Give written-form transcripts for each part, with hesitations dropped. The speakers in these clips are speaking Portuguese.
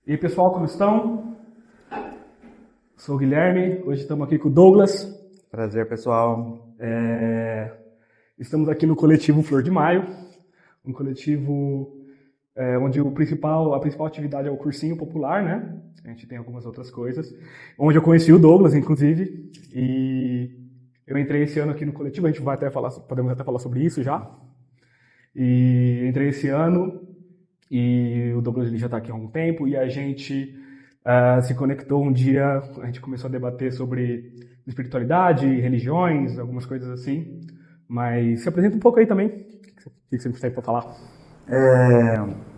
E aí, pessoal, como estão? Sou o Guilherme, hoje estamos aqui com o Douglas. Prazer, pessoal. Estamos aqui no coletivo Flor de Maio, um coletivo onde a principal atividade é o cursinho popular, né? A gente tem algumas outras coisas. Onde eu conheci o Douglas, inclusive, e eu entrei esse ano aqui no coletivo, a gente vai até falar, podemos até falar sobre isso já. E entrei esse ano e o Douglas ele já está aqui há um tempo e a gente se conectou um dia, a gente começou a debater sobre espiritualidade, religiões, algumas coisas assim. Mas se apresenta um pouco aí também. O que você tem para falar?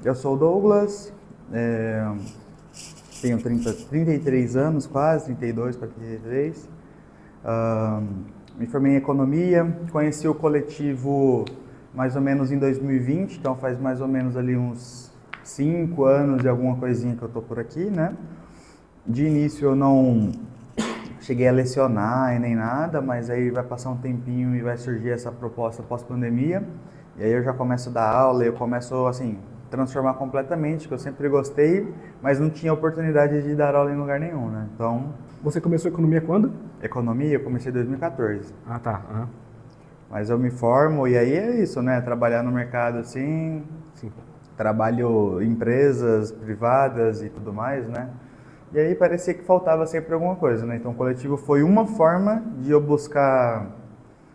Eu sou o Douglas, tenho 33 anos quase, 32 para 33. Me formei em economia, conheci o coletivo mais ou menos em 2020, então faz mais ou menos ali uns 5 anos e alguma coisinha que eu tô por aqui, né? De início eu não cheguei a lecionar e nem nada, mas aí vai passar um tempinho e vai surgir essa proposta pós-pandemia, e aí eu já começo a dar aula, eu começo assim, transformar completamente, que eu sempre gostei, mas não tinha oportunidade de dar aula em lugar nenhum, né? Então, Você começou a economia quando? economia eu comecei em 2014. Ah, tá. Aham. Mas eu me formo e aí é isso, né? Trabalhar no mercado assim, Sim. trabalho em empresas privadas e tudo mais, né? E aí parecia que faltava sempre alguma coisa, né? Então o coletivo foi uma forma de eu buscar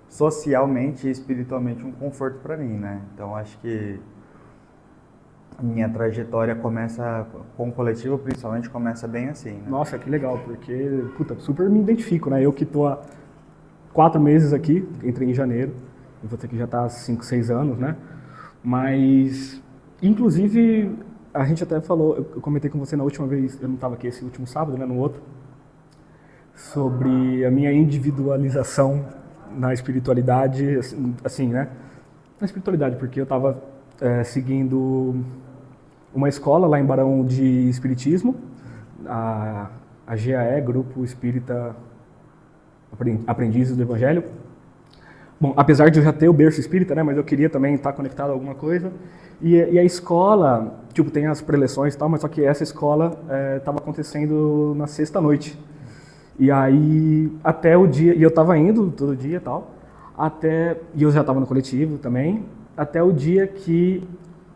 socialmente e espiritualmente um conforto para mim, né? Então acho que minha trajetória começa com o coletivo, principalmente começa bem assim, né? Nossa, que legal, porque, puta, super me identifico, né? Eu que tô há 4 meses aqui, entrei em janeiro, e você que já está há 5, 6 anos, né? Mas, inclusive, a gente até falou, eu comentei com você na última vez, eu não estava aqui esse último sábado, né, no outro, sobre a minha individualização na espiritualidade, assim, né? Na espiritualidade, porque eu estava seguindo uma escola lá em Barão de Espiritismo, a GAE, Grupo Espírita Aprendizes do Evangelho. Bom, apesar de eu já ter o berço espírita, né, mas eu queria também estar conectado a alguma coisa. E a escola, tipo, tem as preleções e tal, mas só que essa escola estava acontecendo na sexta-noite. E aí, até o dia, e eu estava indo todo dia e tal, e eu já estava no coletivo também, até o dia que,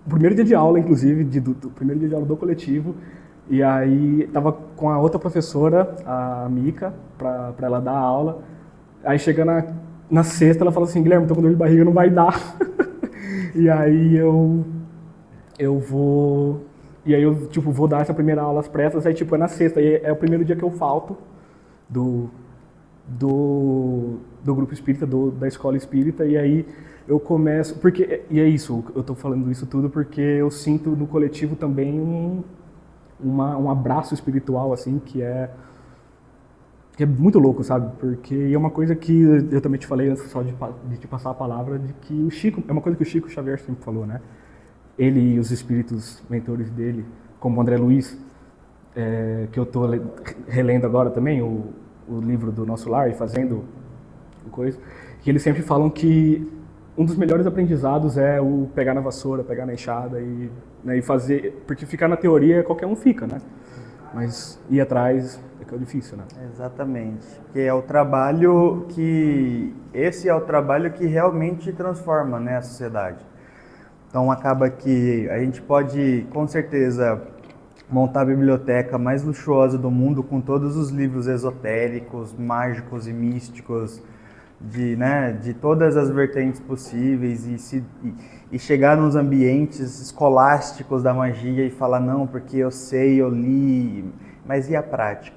o primeiro dia de aula, inclusive, do primeiro dia de aula do coletivo, e aí tava com a outra professora, a Mica, para ela dar aula. Aí chega na sexta, ela fala assim: Guilherme, tô com dor de barriga, não vai dar. E aí eu vou. E aí eu, tipo, vou dar essa primeira aula às pressas, aí, tipo, é na sexta. E é o primeiro dia que eu falto do, do grupo espírita, da escola espírita. E aí eu começo. E é isso, eu tô falando isso tudo porque eu sinto no coletivo também um abraço espiritual, assim, que é muito louco, sabe? Porque é uma coisa que eu também te falei antes só de te passar a palavra, de que o Chico, é uma coisa que o Chico Xavier sempre falou, né? Ele e os espíritos mentores dele, como o André Luiz, que eu estou relendo agora também, o livro do Nosso Lar e fazendo coisa, que eles sempre falam que um dos melhores aprendizados é o pegar na vassoura, pegar na enxada né, e fazer, porque ficar na teoria qualquer um fica, né? Mas ir atrás é que é difícil, né? Exatamente. Esse é o trabalho que realmente transforma, né, a sociedade. Então acaba que a gente pode, com certeza, montar a biblioteca mais luxuosa do mundo com todos os livros esotéricos, mágicos e místicos de todas as vertentes possíveis e chegar nos ambientes escolásticos da magia e falar não, porque eu sei, eu li, mas e a prática?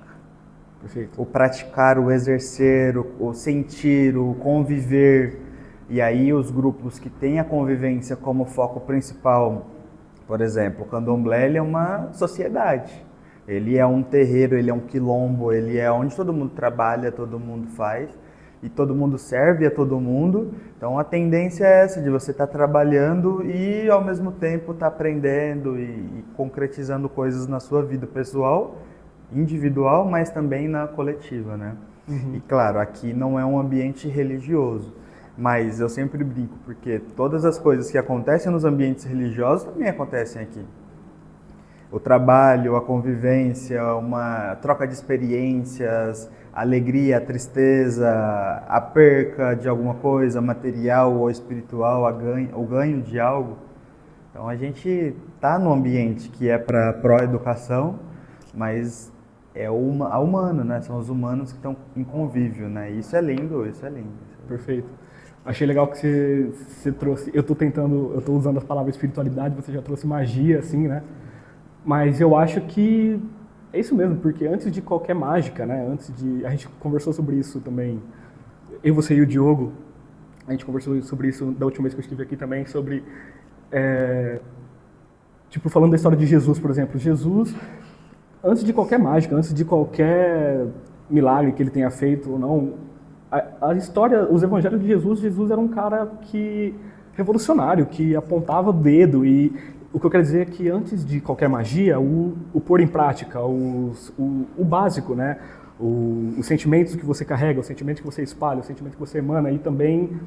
Perfeito. O praticar, o exercer, o sentir, o conviver. E aí os grupos que têm a convivência como foco principal, por exemplo, o candomblé, ele é uma sociedade. Ele é um terreiro, ele é um quilombo, ele é onde todo mundo trabalha, todo mundo faz e todo mundo serve a todo mundo. Então a tendência é essa, de você estar trabalhando e ao mesmo tempo estar aprendendo e concretizando coisas na sua vida pessoal, individual, mas também na coletiva, né? E claro, aqui não é um ambiente religioso, mas eu sempre brinco, porque todas as coisas que acontecem nos ambientes religiosos também acontecem aqui. o trabalho, a convivência, uma troca de experiências, a alegria, a tristeza, a perca de alguma coisa, material ou espiritual, o ganho de algo. Então a gente está num ambiente que é para pró-educação, mas é humano, né? São os humanos que estão em convívio, né? E isso é lindo, isso é lindo. Perfeito. Achei legal que você trouxe, eu estou usando as palavras espiritualidade, você já trouxe magia, assim, né? Mas eu acho que é isso mesmo, porque antes de qualquer mágica, né? A gente conversou sobre isso também, eu, você e o Diogo, a gente conversou sobre isso da última vez que eu estive aqui também, sobre, tipo, falando da história de Jesus, por exemplo. Jesus, antes de qualquer mágica, antes de qualquer milagre que ele tenha feito ou não, a história, os evangelhos de Jesus era um cara revolucionário, que apontava o dedo, e o que eu quero dizer é que antes de qualquer magia, o pôr em prática, o básico, né? Os sentimentos que você carrega, os sentimentos que você espalha, os sentimentos que você emana, e também,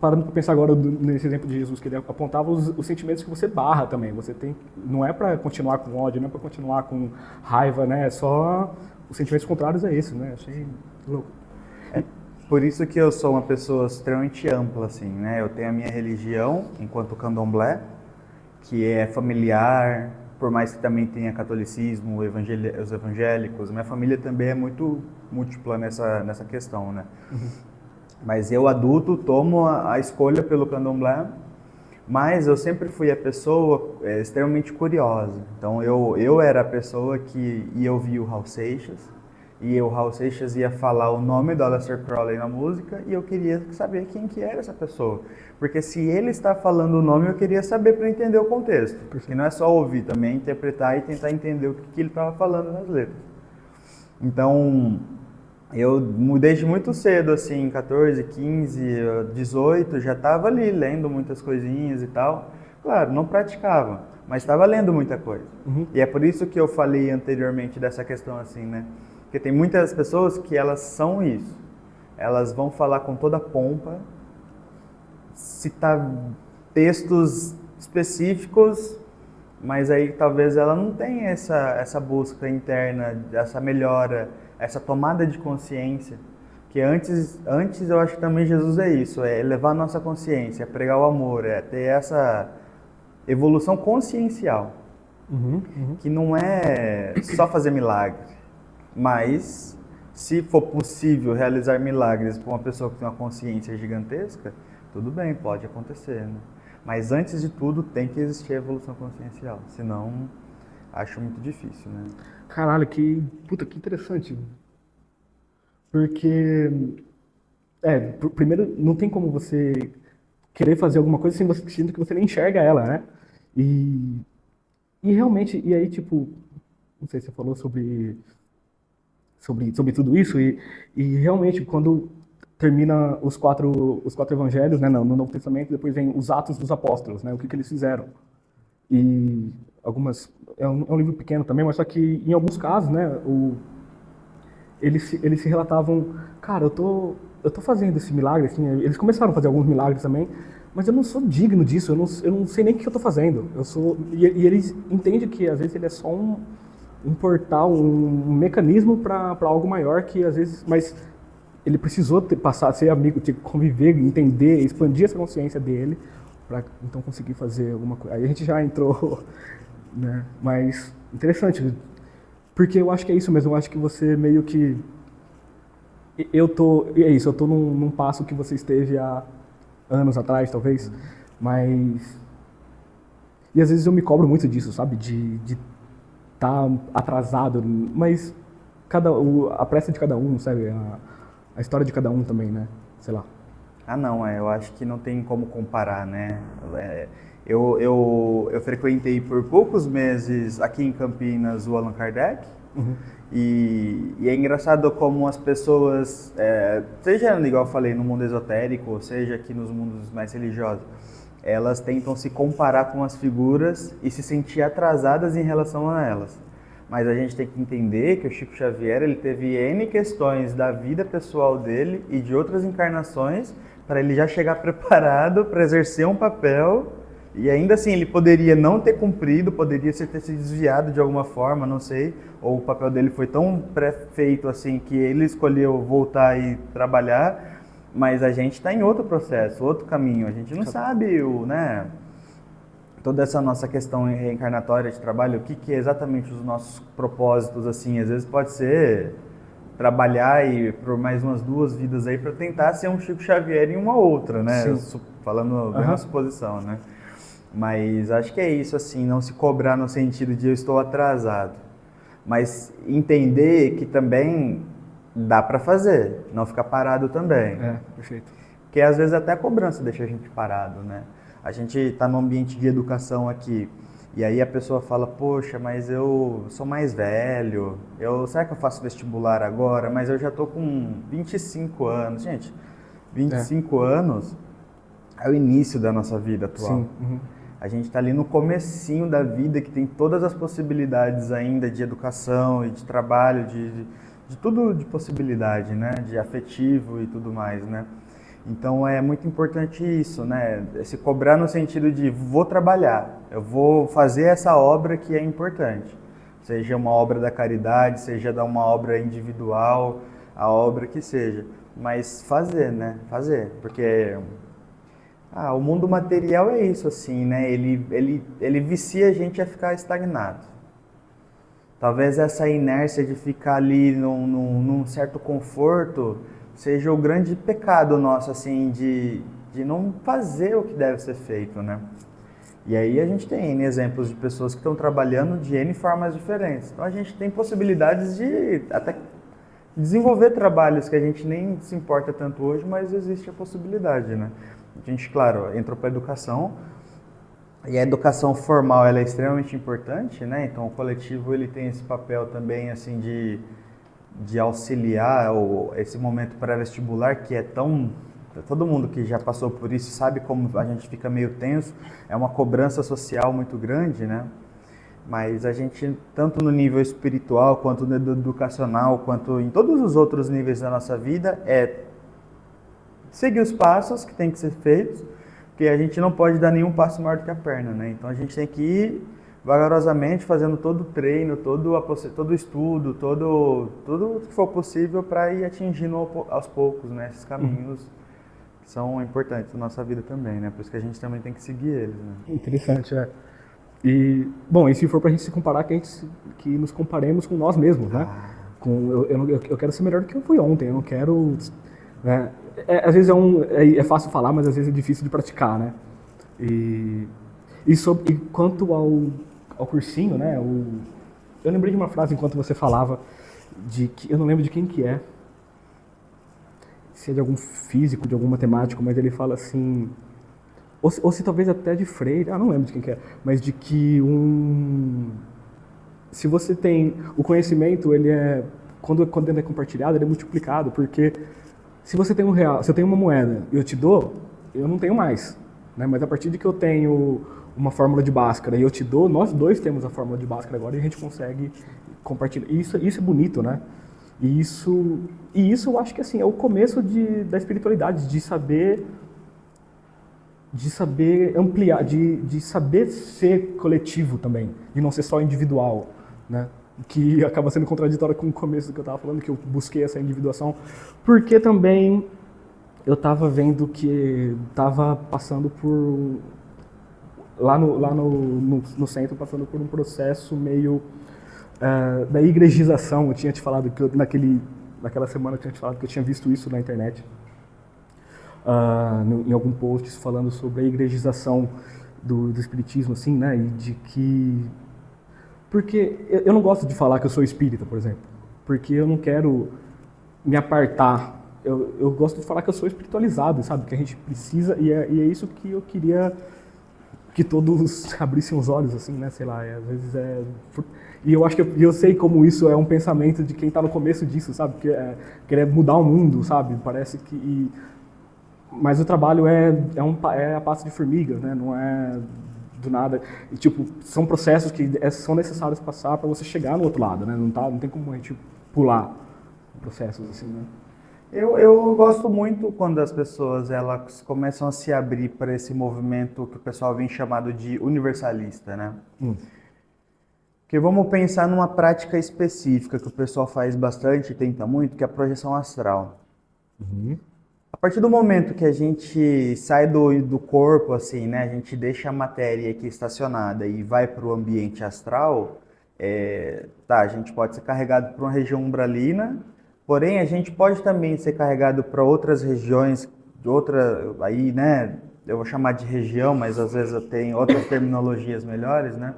parando para pensar agora nesse exemplo de Jesus, que ele apontava os sentimentos que você barra também. Você tem, não é para continuar com ódio, não é para continuar com raiva, né? É só os sentimentos contrários a esse, né? Achei louco. Por isso que eu sou uma pessoa extremamente ampla, assim, né? Eu tenho a minha religião, enquanto candomblé, que é familiar, por mais que também tenha catolicismo, os evangélicos. Minha família também é muito múltipla nessa questão, né? Uhum. Mas eu, adulto, tomo a escolha pelo candomblé, mas eu sempre fui a pessoa extremamente curiosa. Então, eu era a pessoa que ia ouvir o Raul Seixas, e o Raul Seixas ia falar o nome do Aleister Crowley na música, e eu queria saber quem que era essa pessoa. Porque se ele está falando o nome, eu queria saber para entender o contexto. Porque não é só ouvir, também é interpretar e tentar entender o que ele estava falando nas letras. Então, eu desde muito cedo, assim, 14, 15, 18, já estava ali lendo muitas coisinhas e tal. Claro, não praticava, mas estava lendo muita coisa. Uhum. E é por isso que eu falei anteriormente dessa questão, assim, né? Porque tem muitas pessoas que elas são isso. Elas vão falar com toda a pompa, citar textos específicos, mas aí talvez ela não tenha essa busca interna, essa melhora, essa tomada de consciência. Que antes eu acho que também Jesus é isso, é elevar a nossa consciência, é pregar o amor, é ter essa evolução consciencial. Que não é só fazer milagre. Mas, se for possível realizar milagres para uma pessoa que tem uma consciência gigantesca, tudo bem, pode acontecer, né? Mas antes de tudo, tem que existir a evolução consciencial. Senão, acho muito difícil, né? Caralho, que interessante. Porque, primeiro, não tem como você querer fazer alguma coisa sem você sinta que você nem enxerga ela, né? E realmente, e aí, tipo, não sei se você falou sobre tudo isso, e realmente quando termina os quatro evangelhos, né, no Novo Testamento, depois vem os Atos dos Apóstolos, né, o que eles fizeram. E é um livro pequeno também, mas só que em alguns casos, né, eles se relatavam, cara, eu tô fazendo esse milagre, assim, eles começaram a fazer alguns milagres também, mas eu não sou digno disso, eu não sei nem o que eu tô fazendo. E eles entendem que às vezes ele é só um portal, um mecanismo para algo maior que às vezes, mas ele precisou passar a ser amigo, conviver, entender, expandir essa consciência dele para então conseguir fazer alguma coisa. Aí a gente já entrou, né? Mas interessante, porque eu acho que é isso mesmo. Eu acho que você meio que eu tô num passo que você esteve há anos atrás, talvez, mas e às vezes eu me cobro muito disso, sabe? De tá atrasado, mas a pressa de cada um, sabe? A história de cada um também, né? Sei lá. Não, eu acho que não tem como comparar, né? Eu frequentei por poucos meses aqui em Campinas o Allan Kardec, e é engraçado como as pessoas, seja igual eu falei, no mundo esotérico, ou seja aqui nos mundos mais religiosos, elas tentam se comparar com as figuras e se sentir atrasadas em relação a elas. Mas a gente tem que entender que o Chico Xavier ele teve N questões da vida pessoal dele e de outras encarnações para ele já chegar preparado para exercer um papel E ainda assim, ele poderia não ter cumprido, poderia ter se desviado de alguma forma, não sei. Ou o papel dele foi tão pré-feito assim que ele escolheu voltar e trabalhar, mas a gente está em outro processo, outro caminho. A gente não sabe né, toda essa nossa questão reencarnatória de trabalho, o que é exatamente os nossos propósitos, assim. Às vezes pode ser trabalhar e por mais umas 2 vidas aí para tentar ser um Chico Xavier em uma outra, né? Falando bem na suposição, né? Mas acho que é isso, assim, não se cobrar no sentido de eu estou atrasado, mas entender que também dá para fazer, não ficar parado também. Perfeito. Porque às vezes até a cobrança deixa a gente parado, né? A gente está no ambiente de educação aqui, e aí a pessoa fala, poxa, mas eu sou mais velho, será que eu faço vestibular agora? Mas eu já estou com 25 anos. Gente, 25 anos é o início da nossa vida atual. Sim. Uhum. A gente está ali no comecinho da vida, que tem todas as possibilidades ainda de educação e de trabalho, de tudo de possibilidade, né? De afetivo e tudo mais, né? Então é muito importante isso, né? Se cobrar no sentido de vou trabalhar, eu vou fazer essa obra que é importante. Seja uma obra da caridade, seja uma obra individual, a obra que seja. Mas fazer, né? Fazer, porque... o mundo material é isso, assim, né? Ele vicia a gente a ficar estagnado. Talvez essa inércia de ficar ali num certo conforto seja o grande pecado nosso, assim, de não fazer o que deve ser feito, né? E aí a gente tem N exemplos de pessoas que estão trabalhando de N formas diferentes. Então a gente tem possibilidades de até desenvolver trabalhos que a gente nem se importa tanto hoje, mas existe a possibilidade, né? A gente, claro, entrou para a educação, e a educação formal ela é extremamente importante, né? Então o coletivo ele tem esse papel também assim de auxiliar esse momento pré-vestibular que é tão... Todo mundo que já passou por isso sabe como a gente fica meio tenso, é uma cobrança social muito grande, né? Mas a gente, tanto no nível espiritual, quanto no educacional, quanto em todos os outros níveis da nossa vida, seguir os passos que tem que ser feitos, porque a gente não pode dar nenhum passo maior do que a perna, né? Então a gente tem que ir vagarosamente fazendo todo o treino, todo o estudo, tudo que for possível para ir atingindo aos poucos, né? Esses caminhos que são importantes na nossa vida também, né? Por isso que a gente também tem que seguir eles, né? Interessante, E, bom, e se for pra gente se comparar, que nos comparemos com nós mesmos, né? Eu quero ser melhor do que eu fui ontem, eu não quero... Né? Às vezes é fácil falar, mas às vezes é difícil de praticar, né? E quanto ao cursinho, né? Eu lembrei de uma frase enquanto você falava, eu não lembro de quem que é, se é de algum físico, de algum matemático, mas ele fala assim, ou se talvez até de Freire, não lembro de quem que é, mas de que se você tem o conhecimento, quando ele é compartilhado, ele é multiplicado, porque se você tem R$1, se eu tenho uma moeda e eu te dou, eu não tenho mais, né? Mas a partir de que eu tenho uma fórmula de Bhaskara e eu te dou, nós dois temos a fórmula de Bhaskara agora e a gente consegue compartilhar. Isso é bonito, né? E isso eu acho que assim, é o começo da espiritualidade, de saber ampliar, de saber ser coletivo também, de não ser só individual, né? Que acaba sendo contraditório com o começo do que eu estava falando, que eu busquei essa individuação, porque também eu estava vendo que estava passando por... Lá no centro, passando por um processo meio da igrejização. Eu tinha te falado que naquela semana eu tinha te falado que eu tinha visto isso na internet, em algum post falando sobre a igrejização do espiritismo, assim, né? E de que... Porque eu não gosto de falar que eu sou espírita, por exemplo, porque eu não quero me apartar. Eu gosto de falar que eu sou espiritualizado, sabe? Que a gente precisa, e é isso que eu queria que todos abrissem os olhos, assim, né? Sei lá, às vezes E eu acho que eu sei como isso é um pensamento de quem está no começo disso, sabe? Que querer mudar o mundo, sabe? Parece que... Mas o trabalho é a passo de formiga, né? Não é do nada. E, tipo, são processos que são necessários passar para você chegar no outro lado, né? Não tem como a gente pular processos assim, né? Eu gosto muito quando as pessoas elas começam a se abrir para esse movimento que o pessoal vem chamado de universalista, né? Hum. Porque vamos pensar numa prática específica que o pessoal faz bastante e tenta muito, que é a projeção astral. Uhum. A partir do momento que a gente sai do corpo, assim, né? A gente deixa a matéria aqui estacionada e vai para o ambiente astral, tá, a gente pode ser carregado para uma região umbralina, porém a gente pode também ser carregado para outras regiões, de outra, aí, né? Eu vou chamar de região, mas às vezes eu tenho outras terminologias melhores, né?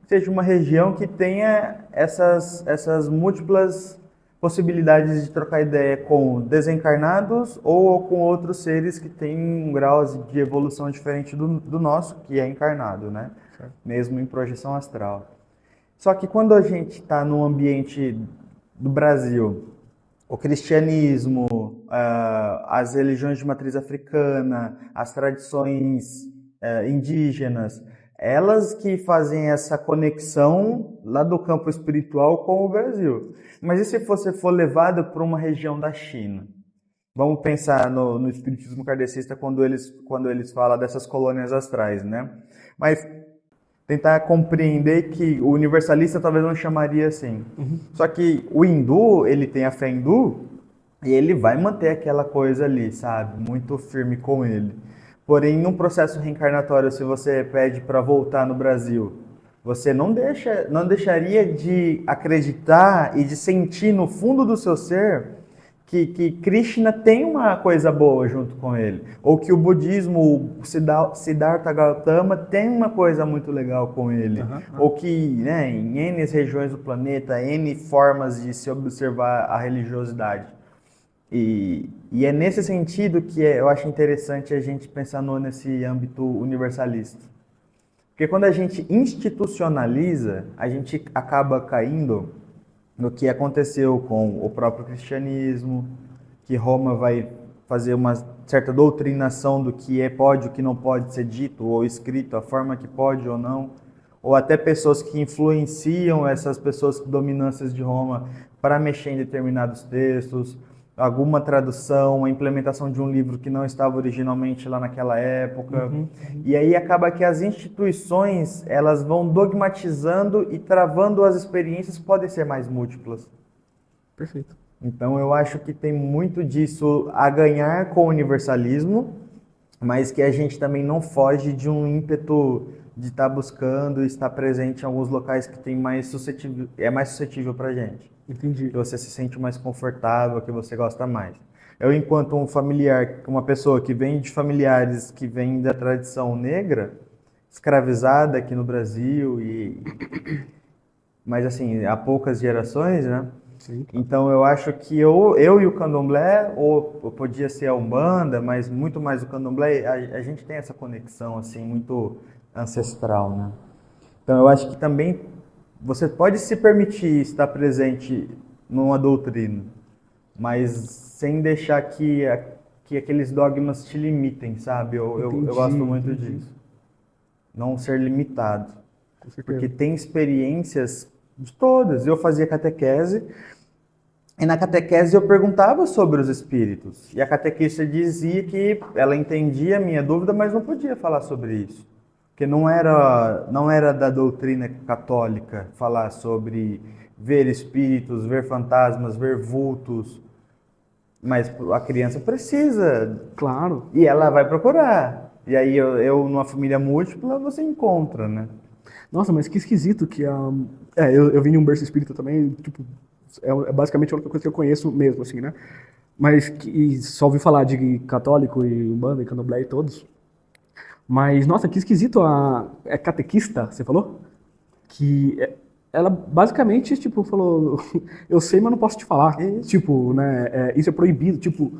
Seja uma região que tenha essas múltiplas possibilidades de trocar ideia com desencarnados ou com outros seres que têm um grau de evolução diferente do nosso, que é encarnado, né? Certo. Mesmo em projeção astral. Só que quando a gente está no ambiente do Brasil, o cristianismo, as religiões de matriz africana, as tradições indígenas, elas que fazem essa conexão lá do campo espiritual com o Brasil. Mas e se você for levado para uma região da China? Vamos pensar no espiritismo kardecista quando eles falam dessas colônias astrais, né? Mas tentar compreender que o universalista talvez não chamaria assim. Só que o hindu, ele tem a fé hindu e ele vai manter aquela coisa ali, sabe? Muito firme com ele. Porém, num processo reencarnatório, se você pede para voltar no Brasil, você não deixaria de acreditar e de sentir no fundo do seu ser que Krishna tem uma coisa boa junto com ele, ou que o budismo, o Siddhartha Gautama tem uma coisa muito legal com ele, ou que, né, em N regiões do planeta, N formas de se observar a religiosidade. E é nesse sentido que eu acho interessante a gente pensar nesse âmbito universalista. Porque quando a gente institucionaliza, a gente acaba caindo no que aconteceu com o próprio cristianismo, que Roma vai fazer uma certa doutrinação do que pode e o que não pode ser dito ou escrito, a forma que pode ou não, ou até pessoas que influenciam essas pessoas dominâncias de Roma para mexer em determinados textos, alguma tradução, a implementação de um livro que não estava originalmente lá naquela época. E aí acaba que as instituições, elas vão dogmatizando e travando as experiências que podem ser mais múltiplas. Perfeito. Então eu acho que tem muito disso a ganhar com o universalismo, mas que a gente também não foge de um ímpeto de estar buscando e estar presente em alguns locais que é mais suscetível para a gente. Entendi. Que você se sente mais confortável, que você gosta mais. Eu, enquanto um familiar, uma pessoa que vem de familiares que vêm da tradição negra, escravizada aqui no Brasil, mas assim, há poucas gerações, né? Sim. Então eu acho que eu e o candomblé, ou podia ser a Umbanda, mas muito mais o candomblé, a gente tem essa conexão assim, muito ancestral, né? Então eu acho que também você pode se permitir estar presente numa doutrina, mas sem deixar que aqueles dogmas te limitem, sabe? Eu gosto muito disso. Não ser limitado. Porque tem experiências de todas. Eu fazia catequese, e na catequese eu perguntava sobre os espíritos. E a catequista dizia que ela entendia a minha dúvida, mas não podia falar sobre isso. Porque não era da doutrina católica falar sobre ver espíritos, ver fantasmas, ver vultos. Mas a criança precisa. Claro. E ela vai procurar. E aí eu numa família múltipla, você encontra, né? Nossa, mas que esquisito que eu vim de um berço espírita também, tipo, é basicamente a única coisa que eu conheço mesmo, assim, né? Mas que só ouvi falar de católico e umbanda e candomblé e todos. Mas, nossa, que esquisito é catequista, você falou? Ela basicamente, tipo, falou, eu sei, mas não posso te falar. Isso. Tipo, né, isso é proibido, tipo,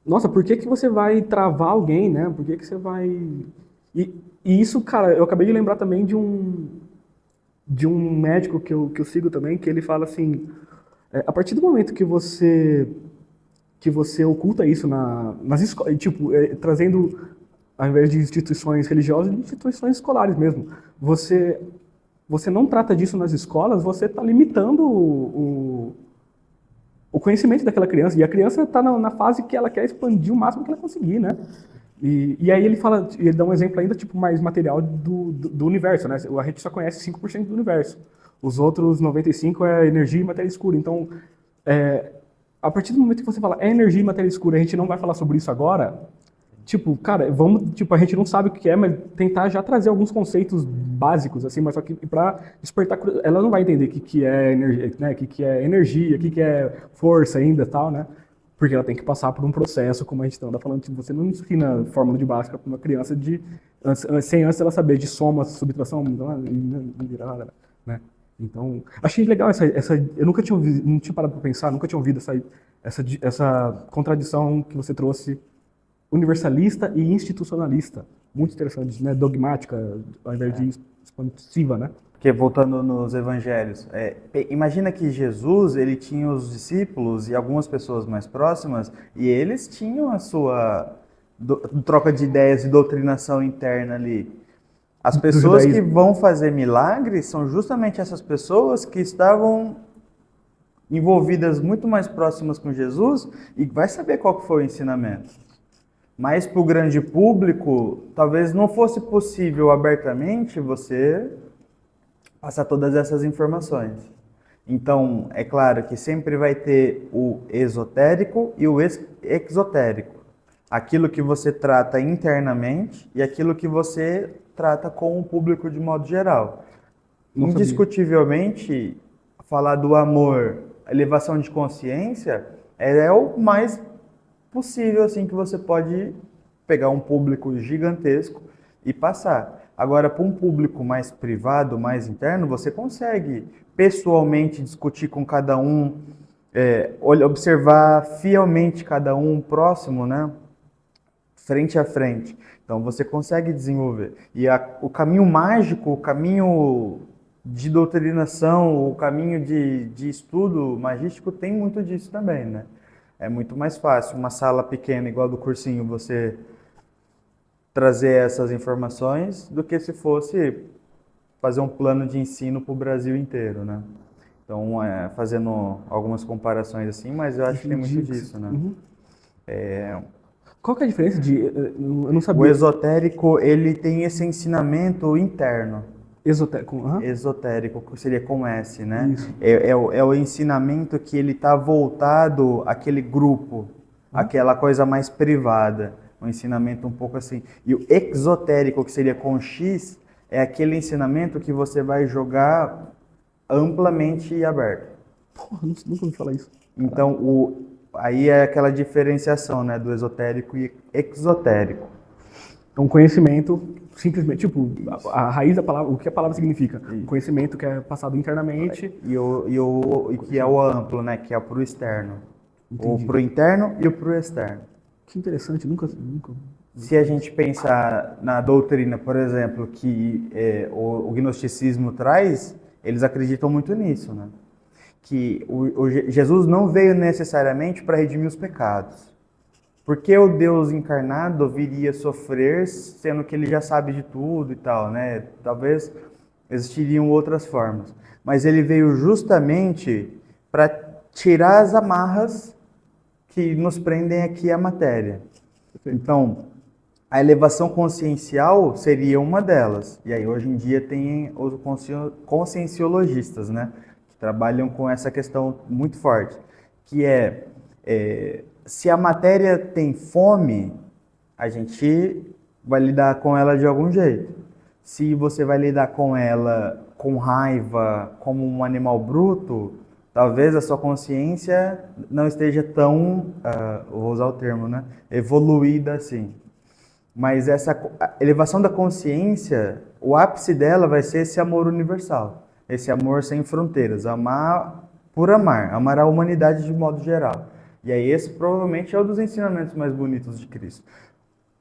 nossa, por que você vai travar alguém, né? Por que você vai... E isso, cara, eu acabei de lembrar também de um médico que eu sigo também, que ele fala assim, a partir do momento que você oculta isso nas escolas, tipo, trazendo, ao invés de instituições religiosas, instituições escolares mesmo, você não trata disso nas escolas, você está limitando o o conhecimento daquela criança. E a criança está na fase que ela quer expandir o máximo que ela conseguir, né? E aí ele dá um exemplo ainda tipo mais material do universo, né? A gente só conhece 5% do universo. Os outros 95% é energia e matéria escura. Então, a partir do momento que você fala energia e matéria escura, a gente não vai falar sobre isso agora. Tipo, cara, a gente não sabe o que é, mas tentar já trazer alguns conceitos básicos, assim, mas só que para despertar, ela não vai entender o que é energia, né, o que é energia, o que é força ainda, tal, né? Porque ela tem que passar por um processo, como a gente está falando, tipo, você não ensina fórmula de Bhaskara para uma criança sem antes ela saber de soma, subtração, não vira nada, né? Então, achei legal eu nunca tinha ouvido, não tinha parado para pensar, nunca tinha ouvido essa contradição que você trouxe, universalista e institucionalista. Muito interessante, né? Dogmática, ao invés de expansiva, né? Porque voltando nos evangelhos, imagina que Jesus, ele tinha os discípulos e algumas pessoas mais próximas, e eles tinham a sua troca de ideias e doutrinação interna ali. As pessoas que vão fazer milagres são justamente essas pessoas que estavam envolvidas muito mais próximas com Jesus e vai saber qual que foi o ensinamento. Mas para o grande público, talvez não fosse possível abertamente você passar todas essas informações. Então, é claro que sempre vai ter o esotérico e o exotérico. Aquilo que você trata internamente e aquilo que você trata com o público de modo geral. Indiscutivelmente, falar do amor, elevação de consciência, é o mais possível assim que você pode pegar um público gigantesco e passar. Agora, para um público mais privado, mais interno, você consegue pessoalmente discutir com cada um, observar fielmente cada um próximo, né? Frente a frente. Então, você consegue desenvolver. E o caminho mágico, o caminho de doutrinação, o caminho de estudo magístico tem muito disso também, né? É muito mais fácil, uma sala pequena igual do cursinho, você trazer essas informações do que se fosse fazer um plano de ensino para o Brasil inteiro, né? Então, fazendo algumas comparações assim, mas eu acho que tem muito disso, né? Uhum. Qual que é a diferença eu não sabia. O esotérico, ele tem esse ensinamento interno. Esotérico, Esotérico, que seria com S, né? É o ensinamento que ele está voltado àquele grupo, aquela coisa mais privada, um ensinamento um pouco assim. E o exotérico, que seria com X, é aquele ensinamento que você vai jogar amplamente e aberto. Porra, nunca ouvi falar isso. Então, aí é aquela diferenciação, né, do esotérico e exotérico. É um conhecimento, simplesmente, tipo, a raiz da palavra, o que a palavra significa. Um conhecimento que é passado internamente. E que é o amplo, né, que é pro externo. Entendi. O pro interno e o pro externo. Que interessante, nunca. Se a gente pensar na doutrina, por exemplo, que o gnosticismo traz, eles acreditam muito nisso, né? Que Jesus não veio necessariamente para redimir os pecados. Porque o Deus encarnado viria sofrer, sendo que ele já sabe de tudo e tal, né? Talvez existiriam outras formas. Mas ele veio justamente para tirar as amarras que nos prendem aqui à matéria. Então, a elevação consciencial seria uma delas. E aí, hoje em dia, tem os conscienciologistas, né? Que trabalham com essa questão muito forte, que se a matéria tem fome, a gente vai lidar com ela de algum jeito. Se você vai lidar com ela com raiva, como um animal bruto, talvez a sua consciência não esteja tão, vou usar o termo, né, evoluída assim. Mas essa elevação da consciência, o ápice dela vai ser esse amor universal, esse amor sem fronteiras, amar por amar, amar a humanidade de modo geral. E aí esse provavelmente é um dos ensinamentos mais bonitos de Cristo.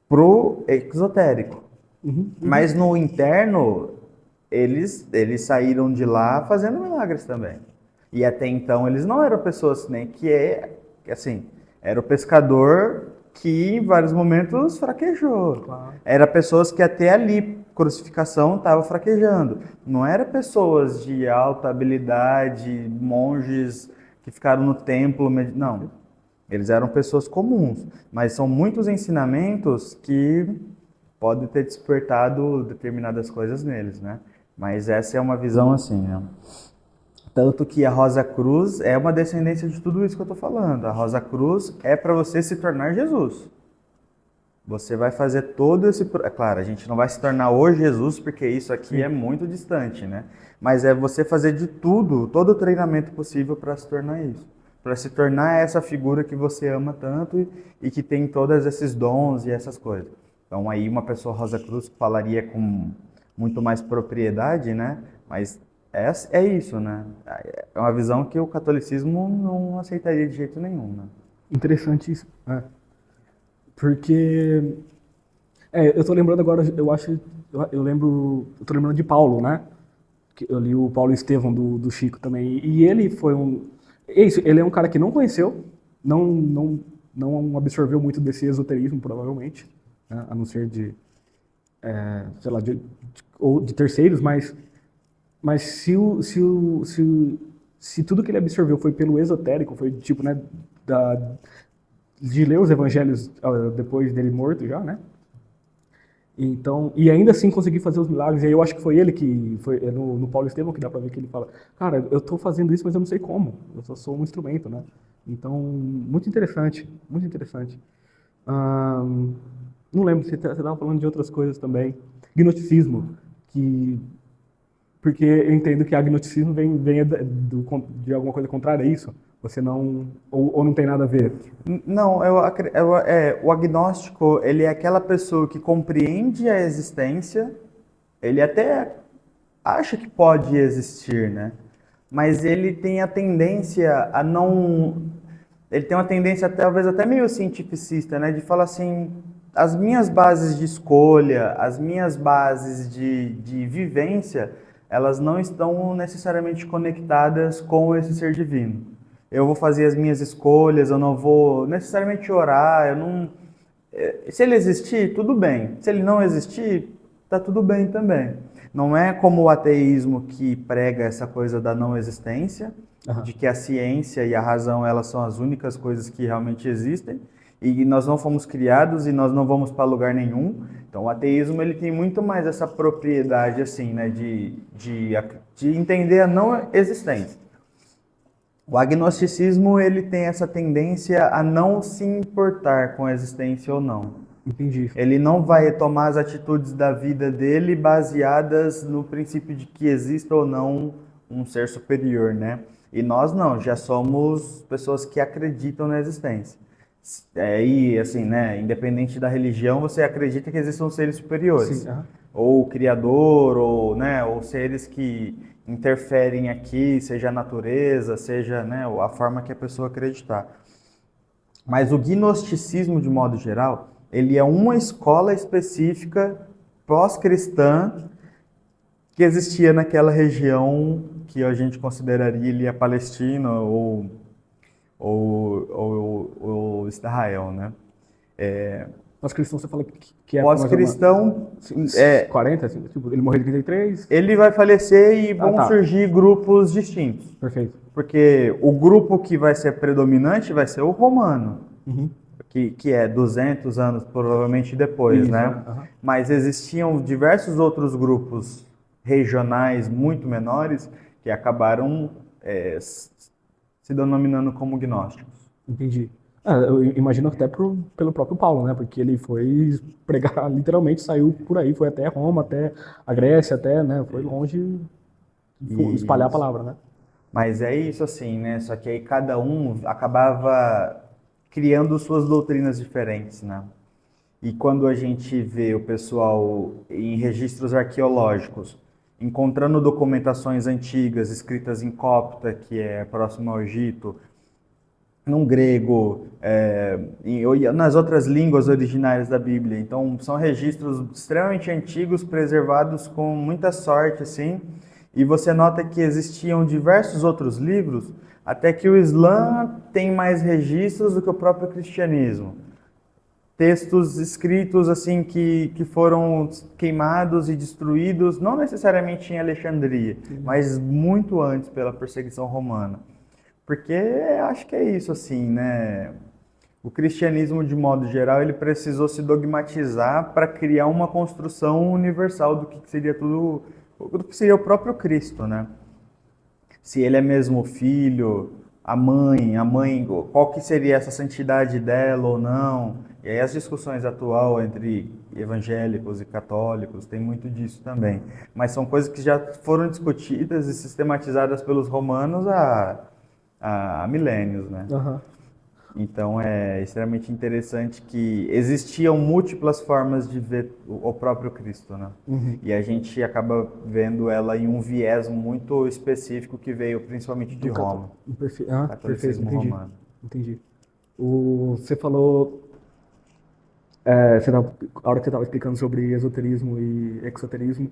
Pro exotérico. Mas no interno, eles saíram de lá fazendo milagres também. E até então eles não eram pessoas nem assim, era o pescador que em vários momentos fraquejou. Claro. Era pessoas que até ali, crucificação, estava fraquejando. Não era pessoas de alta habilidade, monges que ficaram no templo. Não, eles eram pessoas comuns, mas são muitos ensinamentos que podem ter despertado determinadas coisas neles, né? Mas essa é uma visão assim, né? Tanto que a Rosa Cruz é uma descendência de tudo isso que eu estou falando. A Rosa Cruz é para você se tornar Jesus. Você vai fazer todo esse... É claro, a gente não vai se tornar hoje Jesus, porque isso aqui é muito distante, né? Mas é você fazer de tudo, todo o treinamento possível para se tornar isso. Para se tornar essa figura que você ama tanto e que tem todos esses dons e essas coisas. Então aí uma pessoa Rosa Cruz falaria com muito mais propriedade, né? Mas é isso, né? É uma visão que o catolicismo não aceitaria de jeito nenhum, né? Interessante isso. Porque eu tô lembrando agora, eu tô lembrando de Paulo, né? Que eu li o Paulo Estevão do Chico também. E ele foi ele é um cara que não conheceu, não absorveu muito desse esoterismo, provavelmente, né? A não ser sei lá, ou de terceiros, mas se tudo que ele absorveu foi pelo esotérico, foi tipo, né, de ler os evangelhos depois dele morto já, né? Então, e ainda assim conseguir fazer os milagres. E aí eu acho que foi ele que, no Paulo Estevão, que dá pra ver que ele fala, cara, eu tô fazendo isso, mas eu não sei como. Eu só sou um instrumento, né? Então, muito interessante, muito interessante. Não lembro, você estava falando de outras coisas também. Gnosticismo, porque eu entendo que agnosticismo vem de alguma coisa contrária a isso. Você não... Ou não tem nada a ver? Não, o agnóstico, ele é aquela pessoa que compreende a existência, ele até acha que pode existir, né? Mas ele tem a tendência a não... Ele tem uma tendência talvez até meio cientificista, né? De falar assim, as minhas bases de escolha, as minhas bases de vivência, elas não estão necessariamente conectadas com esse ser divino. Eu vou fazer as minhas escolhas, eu não vou necessariamente orar, eu não... Se ele existir, tudo bem. Se ele não existir, tá tudo bem também. Não é como o ateísmo que prega essa coisa da não existência, de que a ciência e a razão, elas são as únicas coisas que realmente existem, e nós não fomos criados e nós não vamos para lugar nenhum. Então o ateísmo, ele tem muito mais essa propriedade assim, né, de entender a não existência. O agnosticismo, ele tem essa tendência a não se importar com a existência ou não. Entendi. Ele não vai tomar as atitudes da vida dele baseadas no princípio de que exista ou não um ser superior, né? E nós não, já somos pessoas que acreditam na existência. E assim, né, independente da religião, você acredita que existam seres superiores. Sim, ou o Criador, ou, né, ou seres que interferem aqui, seja a natureza, seja, né, a forma que a pessoa acreditar. Mas o gnosticismo, de modo geral, ele é uma escola específica pós-cristã que existia naquela região que a gente consideraria ali a Palestina ou Israel, né? Pós-cristão, você fala que é... Pós-cristão... 40, assim, tipo, ele morreu em 33? Ele vai falecer e vão surgir grupos distintos. Perfeito. Porque o grupo que vai ser predominante vai ser o romano, que é 200 anos provavelmente depois, Isso, né? Mas existiam diversos outros grupos regionais muito menores que acabaram se denominando como gnósticos. Entendi. Eu imagino até pelo próprio Paulo, né? Porque ele foi pregar, literalmente saiu por aí, foi até Roma, até a Grécia, até, né? Foi longe espalhar a palavra, né? Mas é isso assim, né? Só que aí cada um acabava criando suas doutrinas diferentes, né? E quando a gente vê o pessoal em registros arqueológicos encontrando documentações antigas escritas em copta, que é próximo ao Egito, no grego, nas outras línguas originárias da Bíblia. Então, são registros extremamente antigos, preservados com muita sorte, assim, e você nota que existiam diversos outros livros, até que o Islã tem mais registros do que o próprio cristianismo. Textos escritos assim que foram queimados e destruídos, não necessariamente em Alexandria, mas muito antes pela perseguição romana. Porque acho que é isso, assim, né? O cristianismo, de modo geral, ele precisou se dogmatizar para criar uma construção universal do que seria tudo, do que seria o próprio Cristo, né? Se ele é mesmo o filho, a mãe, qual que seria essa santidade dela ou não? E aí as discussões atual entre evangélicos e católicos tem muito disso também. Mas são coisas que já foram discutidas e sistematizadas pelos romanos há milênios, né? Aham. Então é extremamente interessante que existiam múltiplas formas de ver o próprio Cristo, né? Uhum. E a gente acaba vendo ela em um viés muito específico que veio principalmente de Roma, Perfeito, catolicismo entendi. romano. Entendi. Você falou, a hora que você estava explicando sobre esoterismo e exoterismo,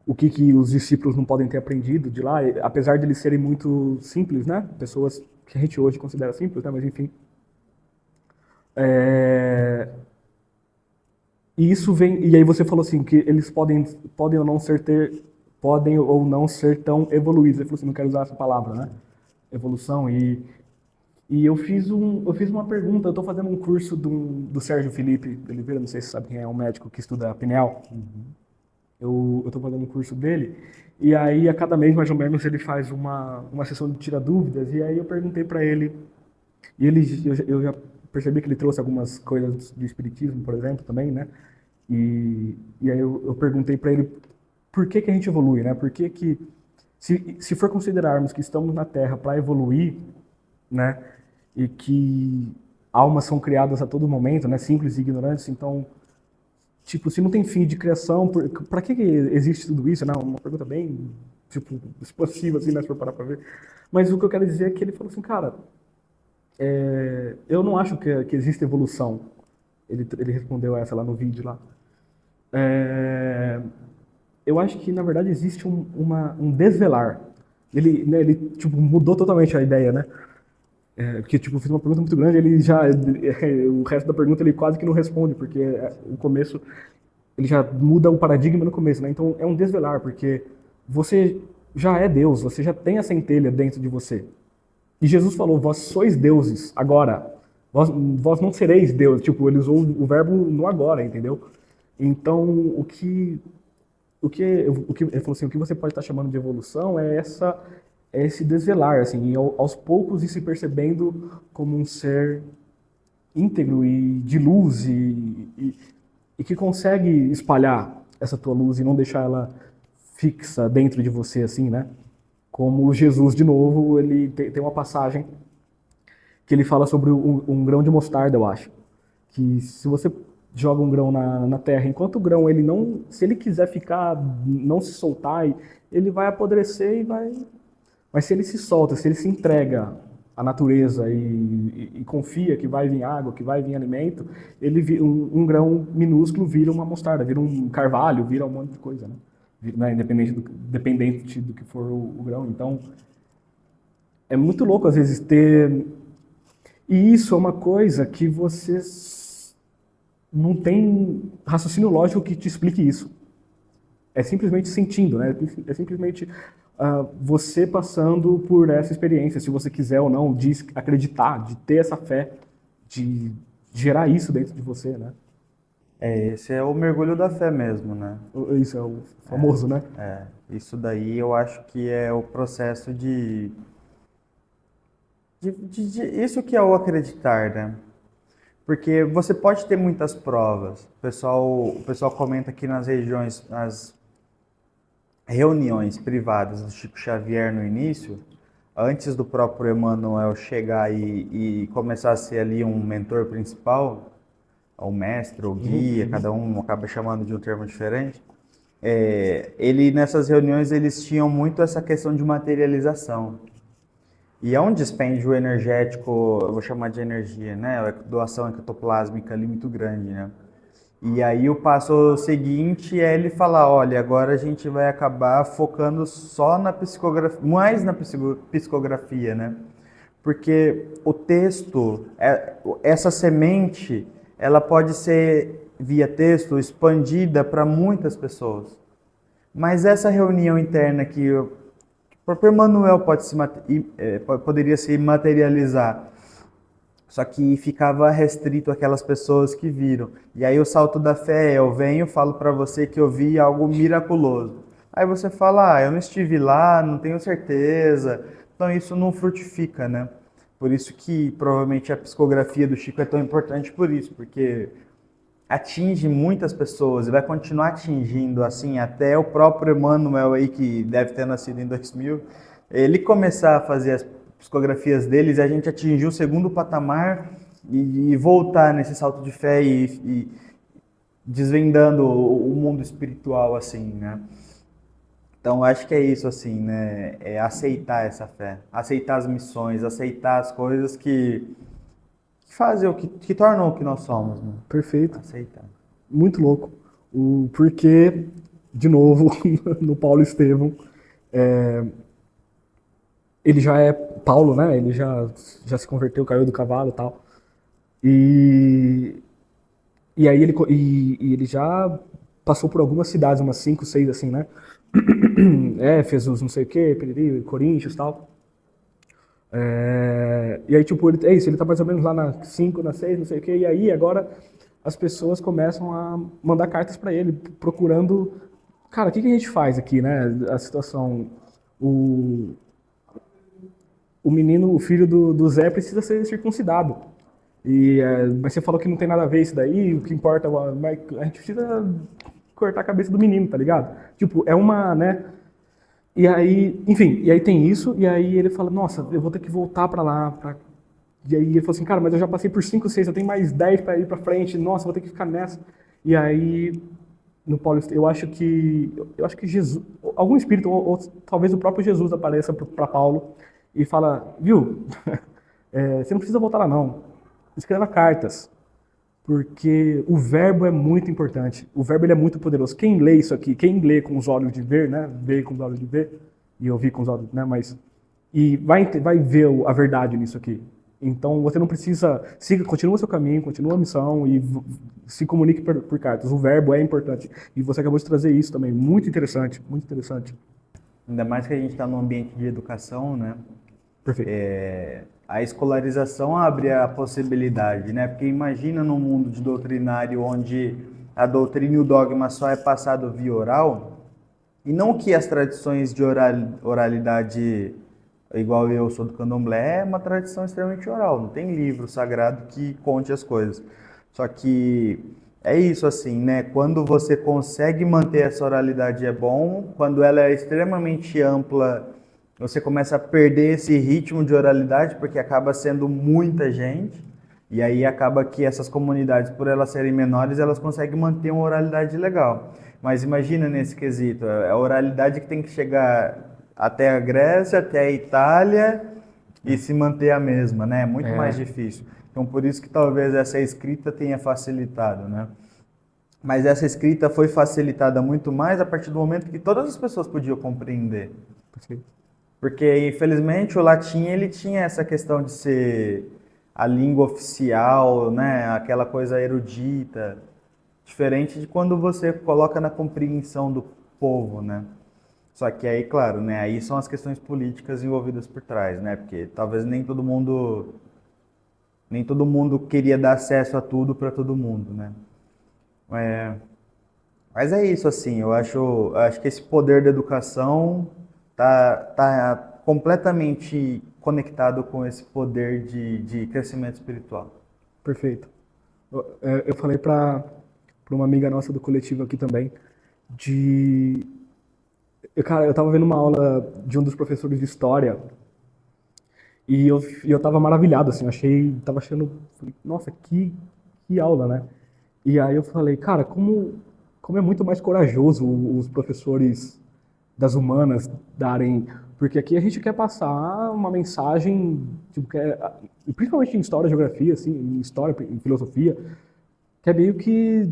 o que os discípulos não podem ter aprendido de lá, apesar de eles serem muito simples, né? Pessoas que a gente hoje considera simples, né? Mas enfim. É, E isso vem, e aí você falou assim que eles podem ou não ser tão evoluídos. Você falou assim, não quero usar essa palavra, né? Evolução e eu fiz uma pergunta. Eu estou fazendo um curso do Sérgio Felipe de Oliveira, não sei se você sabe quem é, um médico que estuda a pineal. Eu estou fazendo um curso dele e aí a cada mês mais ou menos ele faz uma sessão de tira dúvidas e aí eu perguntei para ele e eu já percebi que ele trouxe algumas coisas do espiritismo, por exemplo, também, né? E aí eu perguntei para ele por que a gente evolui, né? Por que se for considerarmos que estamos na Terra para evoluir, né? E que almas são criadas a todo momento, né? Simples e ignorantes, então, tipo, se não tem fim de criação, para que existe tudo isso, né? Uma pergunta bem, tipo, expansiva, assim, né? Se for parar para ver. Mas o que eu quero dizer é que ele falou assim, cara, eu não acho que existe evolução. Ele respondeu essa lá no vídeo lá. É, eu acho que na verdade existe um desvelar. Ele tipo mudou totalmente a ideia, né? Porque tipo eu fiz uma pergunta muito grande, o resto da pergunta ele quase que não responde, porque o começo ele já muda o paradigma no começo, né? Então é um desvelar, porque você já é Deus, você já tem a centelha dentro de você. E Jesus falou: vós sois deuses agora. Vós não sereis Deus. Tipo, ele usou o verbo no agora, entendeu? Então, ele falou assim, o que você pode estar chamando de evolução é esse desvelar, assim, e aos poucos ir se percebendo como um ser íntegro e de luz e que consegue espalhar essa tua luz e não deixar ela fixa dentro de você, assim, né? Como Jesus, de novo, ele tem uma passagem que ele fala sobre um grão de mostarda, eu acho. Que se você joga um grão na terra, enquanto o grão, ele não, se ele quiser ficar, não se soltar, ele vai apodrecer e vai... Mas se ele se solta, se ele se entrega à natureza e confia que vai vir água, que vai vir alimento, um grão minúsculo vira uma mostarda, vira um carvalho, vira um monte de coisa, né? Né, dependente do que for o grão. Então, é muito louco às vezes ter... E isso é uma coisa que vocês não tem raciocínio lógico que te explique isso. É simplesmente sentindo, né? É simplesmente você passando por essa experiência, se você quiser ou não, de acreditar, de ter essa fé, de gerar isso dentro de você, né? Esse é o mergulho da fé mesmo, né? Isso é o famoso, né? Isso daí eu acho que é o processo isso que é o acreditar, né? Porque você pode ter muitas provas. O pessoal comenta aqui nas reuniões privadas do Chico Xavier no início, antes do próprio Emmanuel chegar e começar a ser ali um mentor principal, ou mestre, ou guia, cada um acaba chamando de um termo diferente. Nessas reuniões eles tinham muito essa questão de materialização. E é um dispêndio energético, eu vou chamar de energia, né? Doação ectoplásmica ali muito grande, né? E aí o passo seguinte é ele falar, olha, agora a gente vai acabar focando só na psicografia, mais na psicografia, né? Porque o texto, essa semente, ela pode ser, via texto, expandida para muitas pessoas. Mas essa reunião interna que O próprio Emmanuel poderia se materializar, só que ficava restrito àquelas pessoas que viram. E aí o salto da fé é, eu venho, falo para você que eu vi algo miraculoso. Aí você fala, eu não estive lá, não tenho certeza. Então isso não frutifica, né? Por isso que provavelmente a psicografia do Chico é tão importante por isso, porque atinge muitas pessoas e vai continuar atingindo, assim, até o próprio Emmanuel aí, que deve ter nascido em 2000, ele começar a fazer as psicografias deles e a gente atingir o segundo patamar e voltar nesse salto de fé e desvendando o mundo espiritual, assim, né? Então, acho que é isso, assim, né? É aceitar essa fé, aceitar as missões, aceitar as coisas que fazem que tornam o que nós somos, né? Perfeito. Aceitar. Muito louco. O porquê, de novo, no Paulo Estevão, ele já é Paulo, né? Ele já se converteu, caiu do cavalo e tal. E aí ele já passou por algumas cidades, umas 5, 6 assim, né? Éfesos, não sei o quê, Periri, Coríntios e tal. E aí, tipo, é isso, ele tá mais ou menos lá na 5, na 6, não sei o quê, e aí agora as pessoas começam a mandar cartas para ele, procurando, cara, o que a gente faz aqui, né? A situação, o, o menino, o filho do Zé precisa ser circuncidado. Mas você falou que não tem nada a ver isso daí, o que importa, mas a gente precisa cortar a cabeça do menino, tá ligado? Tipo, é uma, né? E aí, enfim, e aí tem isso, e aí ele fala, nossa, eu vou ter que voltar pra lá. E aí ele falou assim, cara, mas eu já passei por 5, 6, eu tenho mais 10 pra ir pra frente, nossa, eu vou ter que ficar nessa. E aí, no Paulo, eu acho que Jesus, algum espírito, ou talvez o próprio Jesus apareça pra Paulo e fala, viu, você não precisa voltar lá não, escreva cartas. Porque o verbo é muito importante. O verbo ele é muito poderoso. Quem lê isso aqui, quem lê com os olhos de ver, né? Vê com os olhos de ver e ouvir com os olhos, né? E vai ver a verdade nisso aqui. Então você não precisa, continua seu caminho, continua a missão e se comunique por cartas. O verbo é importante. E você acabou de trazer isso também, muito interessante, muito interessante. Ainda mais que a gente está num ambiente de educação, né? Perfeito. A escolarização abre a possibilidade, né? Porque imagina num mundo de doutrinário onde a doutrina e o dogma só é passado via oral, e não que as tradições de oralidade, igual eu sou do candomblé, é uma tradição extremamente oral, não tem livro sagrado que conte as coisas. Só que é isso assim, né? Quando você consegue manter essa oralidade é bom, quando ela é extremamente ampla, você começa a perder esse ritmo de oralidade, porque acaba sendo muita gente, e aí acaba que essas comunidades, por elas serem menores, elas conseguem manter uma oralidade legal. Mas imagina nesse quesito, a oralidade que tem que chegar até a Grécia, até a Itália, e se manter a mesma, né? É muito mais difícil. Então por isso que talvez essa escrita tenha facilitado, né? Mas essa escrita foi facilitada muito mais a partir do momento que todas as pessoas podiam compreender. Perfeito. Porque, infelizmente, o latim ele tinha essa questão de ser a língua oficial, né? Aquela coisa erudita, diferente de quando você coloca na compreensão do povo, né? Só que aí, claro, né? Aí são as questões políticas envolvidas por trás, né? Porque talvez nem todo mundo queria dar acesso a tudo para todo mundo, né? Mas é isso, assim, eu acho que esse poder da educação tá completamente conectado com esse poder de crescimento espiritual. Perfeito. Eu falei para uma amiga nossa do coletivo aqui também, cara, eu tava vendo uma aula de um dos professores de história e eu tava maravilhado, assim, tava achando, nossa, que aula, né? E aí eu falei, cara, como é muito mais corajoso os professores das humanas darem, porque aqui a gente quer passar uma mensagem, tipo, principalmente em história, geografia, assim, em história, em filosofia, que é meio que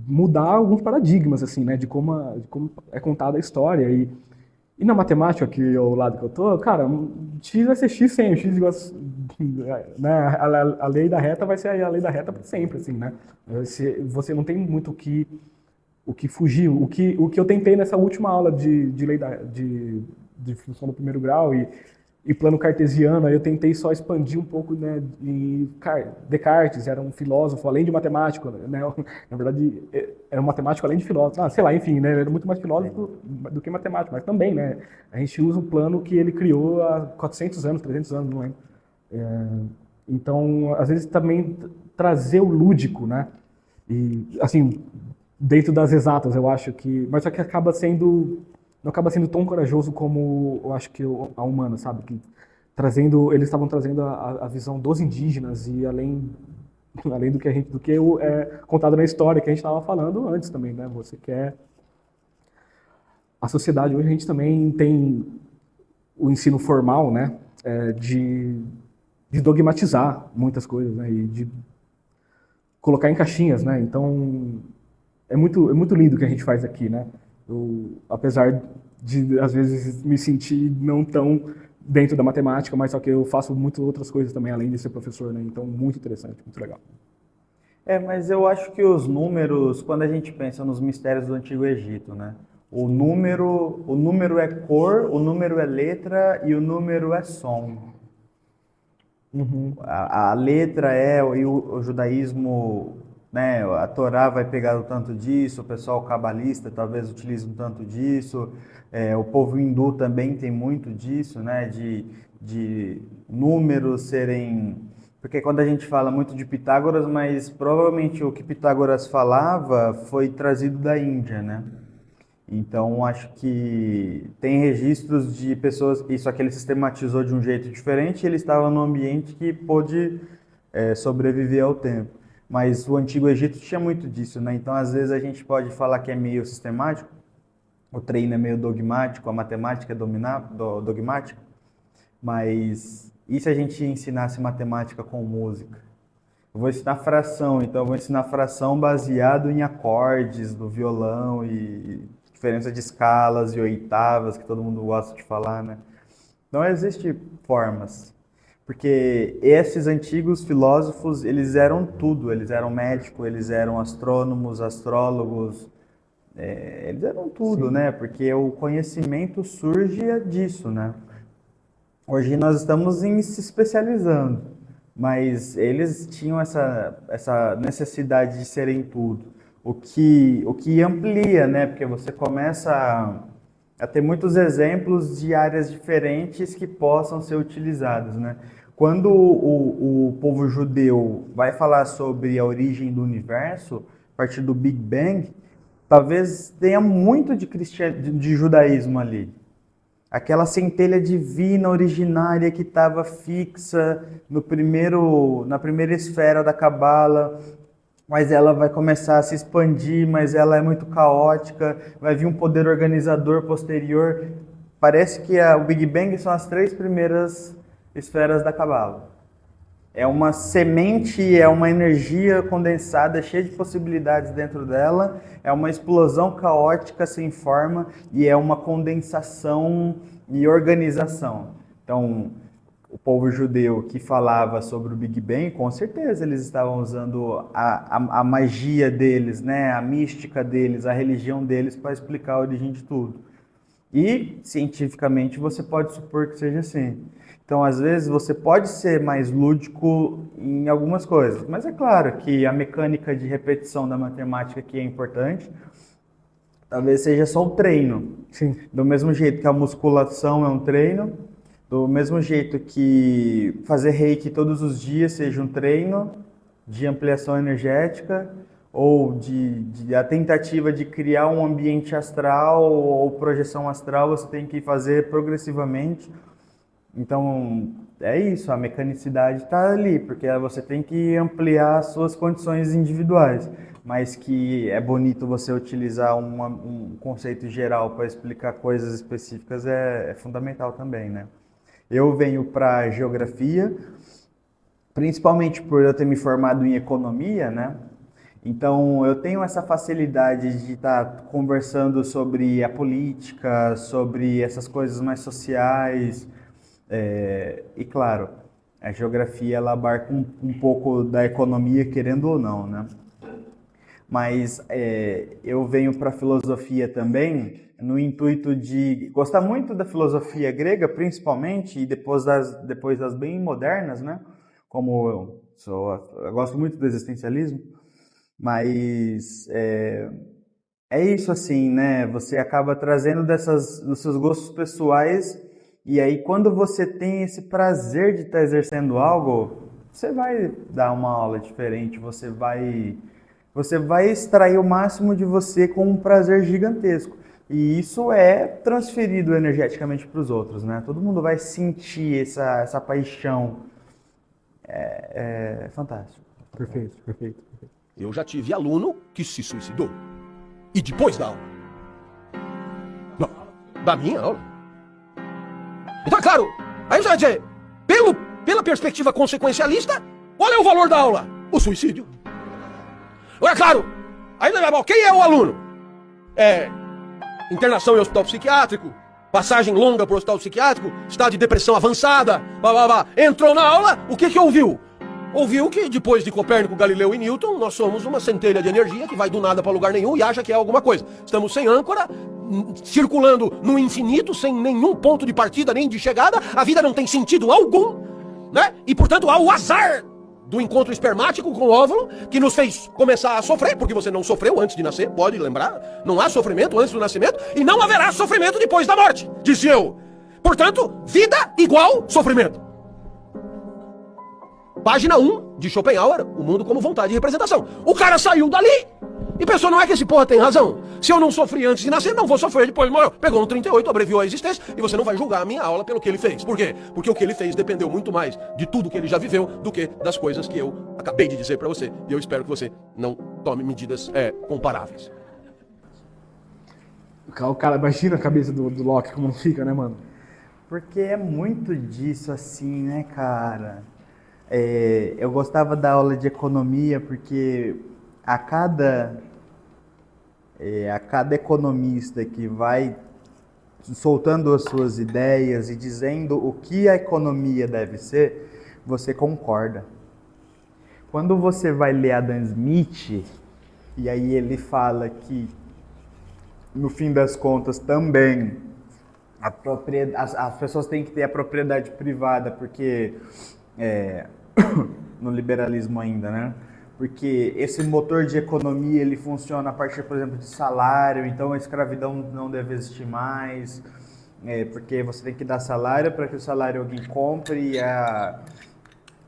mudar alguns paradigmas, assim, né, de como é contada a história. E na matemática, que é o lado que eu tô, cara, x vai ser x sempre, x igual né, a lei da reta vai ser a lei da reta para sempre, assim, né? Você não tem muito o que fugir. O que eu tentei nessa última aula de lei de função do primeiro grau e plano cartesiano. Aí eu tentei só expandir um pouco, né, Descartes era um filósofo além de matemático, né, na verdade era um matemático além de filósofo, sei lá, enfim, né, era muito mais filósofo do que matemático, mas também, né, a gente usa um plano que ele criou há 400 anos, 300 anos, não lembro. Então, às vezes também trazer o lúdico, né, e assim, dentro das exatas, eu acho que, mas só que não acaba sendo tão corajoso como eu acho que a humana, sabe? Que eles estavam trazendo a visão dos indígenas e além do que é contado na história que a gente estava falando antes também, né? Você quer a sociedade hoje a gente também tem o ensino formal, né? De dogmatizar muitas coisas, né? E de colocar em caixinhas, né? Então é muito lindo o que a gente faz aqui, né? Apesar de, às vezes, me sentir não tão dentro da matemática, mas só que eu faço muitas outras coisas também, além de ser professor, né? Então, muito interessante, muito legal. Mas eu acho que os números, quando a gente pensa nos mistérios do Antigo Egito, né? O número é cor, o número é letra e o número é som. Uhum. A letra e o judaísmo, né, a Torá vai pegar o tanto disso, o pessoal cabalista talvez utilize um tanto disso, o povo hindu também tem muito disso, né, de números serem... Porque quando a gente fala muito de Pitágoras, mas provavelmente o que Pitágoras falava foi trazido da Índia, né? Então, acho que tem registros de pessoas, isso aqui ele sistematizou de um jeito diferente, ele estava num ambiente que pôde sobreviver ao tempo. Mas o Antigo Egito tinha muito disso, né? Então, às vezes, a gente pode falar que é meio sistemático, o treino é meio dogmático, a matemática é dogmática, mas e se a gente ensinasse matemática com música? Eu vou ensinar fração, então eu vou ensinar fração baseado em acordes do violão e diferença de escalas e oitavas, que todo mundo gosta de falar, né? Não existe formas, porque esses antigos filósofos, eles eram tudo, eles eram médicos, eles eram astrônomos, astrólogos, eles eram tudo, Sim. né? Porque o conhecimento surge disso, né? Hoje nós estamos se especializando, mas eles tinham essa necessidade de serem tudo. O que amplia, né? Porque você começa a ter muitos exemplos de áreas diferentes que possam ser utilizadas, né? Quando o povo judeu vai falar sobre a origem do universo, a partir do Big Bang, talvez tenha muito de judaísmo ali. Aquela centelha divina originária que estava fixa na primeira esfera da Cabala, mas ela vai começar a se expandir, mas ela é muito caótica, vai vir um poder organizador posterior. Parece que o Big Bang são as 3 primeiras esferas da Cabala. É uma semente, é uma energia condensada, cheia de possibilidades dentro dela, é uma explosão caótica sem forma e é uma condensação e organização. Então, o povo judeu que falava sobre o Big Bang, com certeza eles estavam usando a magia deles, né? A mística deles, a religião deles para explicar a origem de tudo. E, cientificamente, você pode supor que seja assim. Então, às vezes, você pode ser mais lúdico em algumas coisas, mas é claro que a mecânica de repetição da matemática aqui é importante, talvez seja só o treino. Sim. Do mesmo jeito que a musculação é um treino, do mesmo jeito que fazer reiki todos os dias seja um treino de ampliação energética, ou a tentativa de criar um ambiente astral ou projeção astral, você tem que fazer progressivamente. Então, é isso, a mecanicidade está ali, porque você tem que ampliar as suas condições individuais, mas que é bonito você utilizar um conceito geral para explicar coisas específicas é fundamental também, né? Eu venho para geografia, principalmente por eu ter me formado em economia, né? Então, eu tenho essa facilidade de estar conversando sobre a política, sobre essas coisas mais sociais. E, claro, a geografia ela abarca um pouco da economia, querendo ou não, né? Mas eu venho para a filosofia também no intuito de gostar muito da filosofia grega, principalmente, e depois das bem modernas, né? Como eu gosto muito do existencialismo, mas é isso assim, né? Você acaba trazendo dos seus gostos pessoais, e aí quando você tem esse prazer de estar exercendo algo, você vai dar uma aula diferente, você vai extrair o máximo de você com um prazer gigantesco. E isso é transferido energeticamente para os outros, né? Todo mundo vai sentir essa paixão. É fantástico. Perfeito, perfeito. Eu já tive aluno que se suicidou. E depois da aula? Não, da minha aula. Então, é claro, aí você vai dizer, pela perspectiva consequencialista, qual é o valor da aula? O suicídio. É claro, aí quem é o aluno? Internação em hospital psiquiátrico, passagem longa para o hospital psiquiátrico, estado de depressão avançada, entrou na aula, o que ouviu? Ouviu que depois de Copérnico, Galileu e Newton, nós somos uma centelha de energia que vai do nada para lugar nenhum e acha que é alguma coisa. Estamos sem âncora, circulando no infinito, sem nenhum ponto de partida nem de chegada, a vida não tem sentido algum, né? E portanto há o azar do encontro espermático com o óvulo, que nos fez começar a sofrer, porque você não sofreu antes de nascer, pode lembrar, não há sofrimento antes do nascimento, e não haverá sofrimento depois da morte, disse eu. Portanto, vida igual sofrimento. Página 1 de Schopenhauer, O Mundo como Vontade e Representação. O cara saiu dali e pensou, não é que esse porra tem razão. Se eu não sofri antes de nascer, não vou sofrer depois morreu. Pegou um 38, abreviou a existência e você não vai julgar a minha aula pelo que ele fez. Por quê? Porque o que ele fez dependeu muito mais de tudo que ele já viveu do que das coisas que eu acabei de dizer pra você. E eu espero que você não tome medidas comparáveis. O cara, imagina a cabeça do Locke como não fica, né, mano? Porque é muito disso assim, né, cara? Eu gostava da aula de economia porque a cada economista que vai soltando as suas ideias e dizendo o que a economia deve ser, você concorda. Quando você vai ler Adam Smith, e aí ele fala que, no fim das contas, também as pessoas têm que ter a propriedade privada, porque no liberalismo ainda, né? Porque esse motor de economia, ele funciona a partir, por exemplo, de salário, então a escravidão não deve existir mais, porque você tem que dar salário para que o salário alguém compre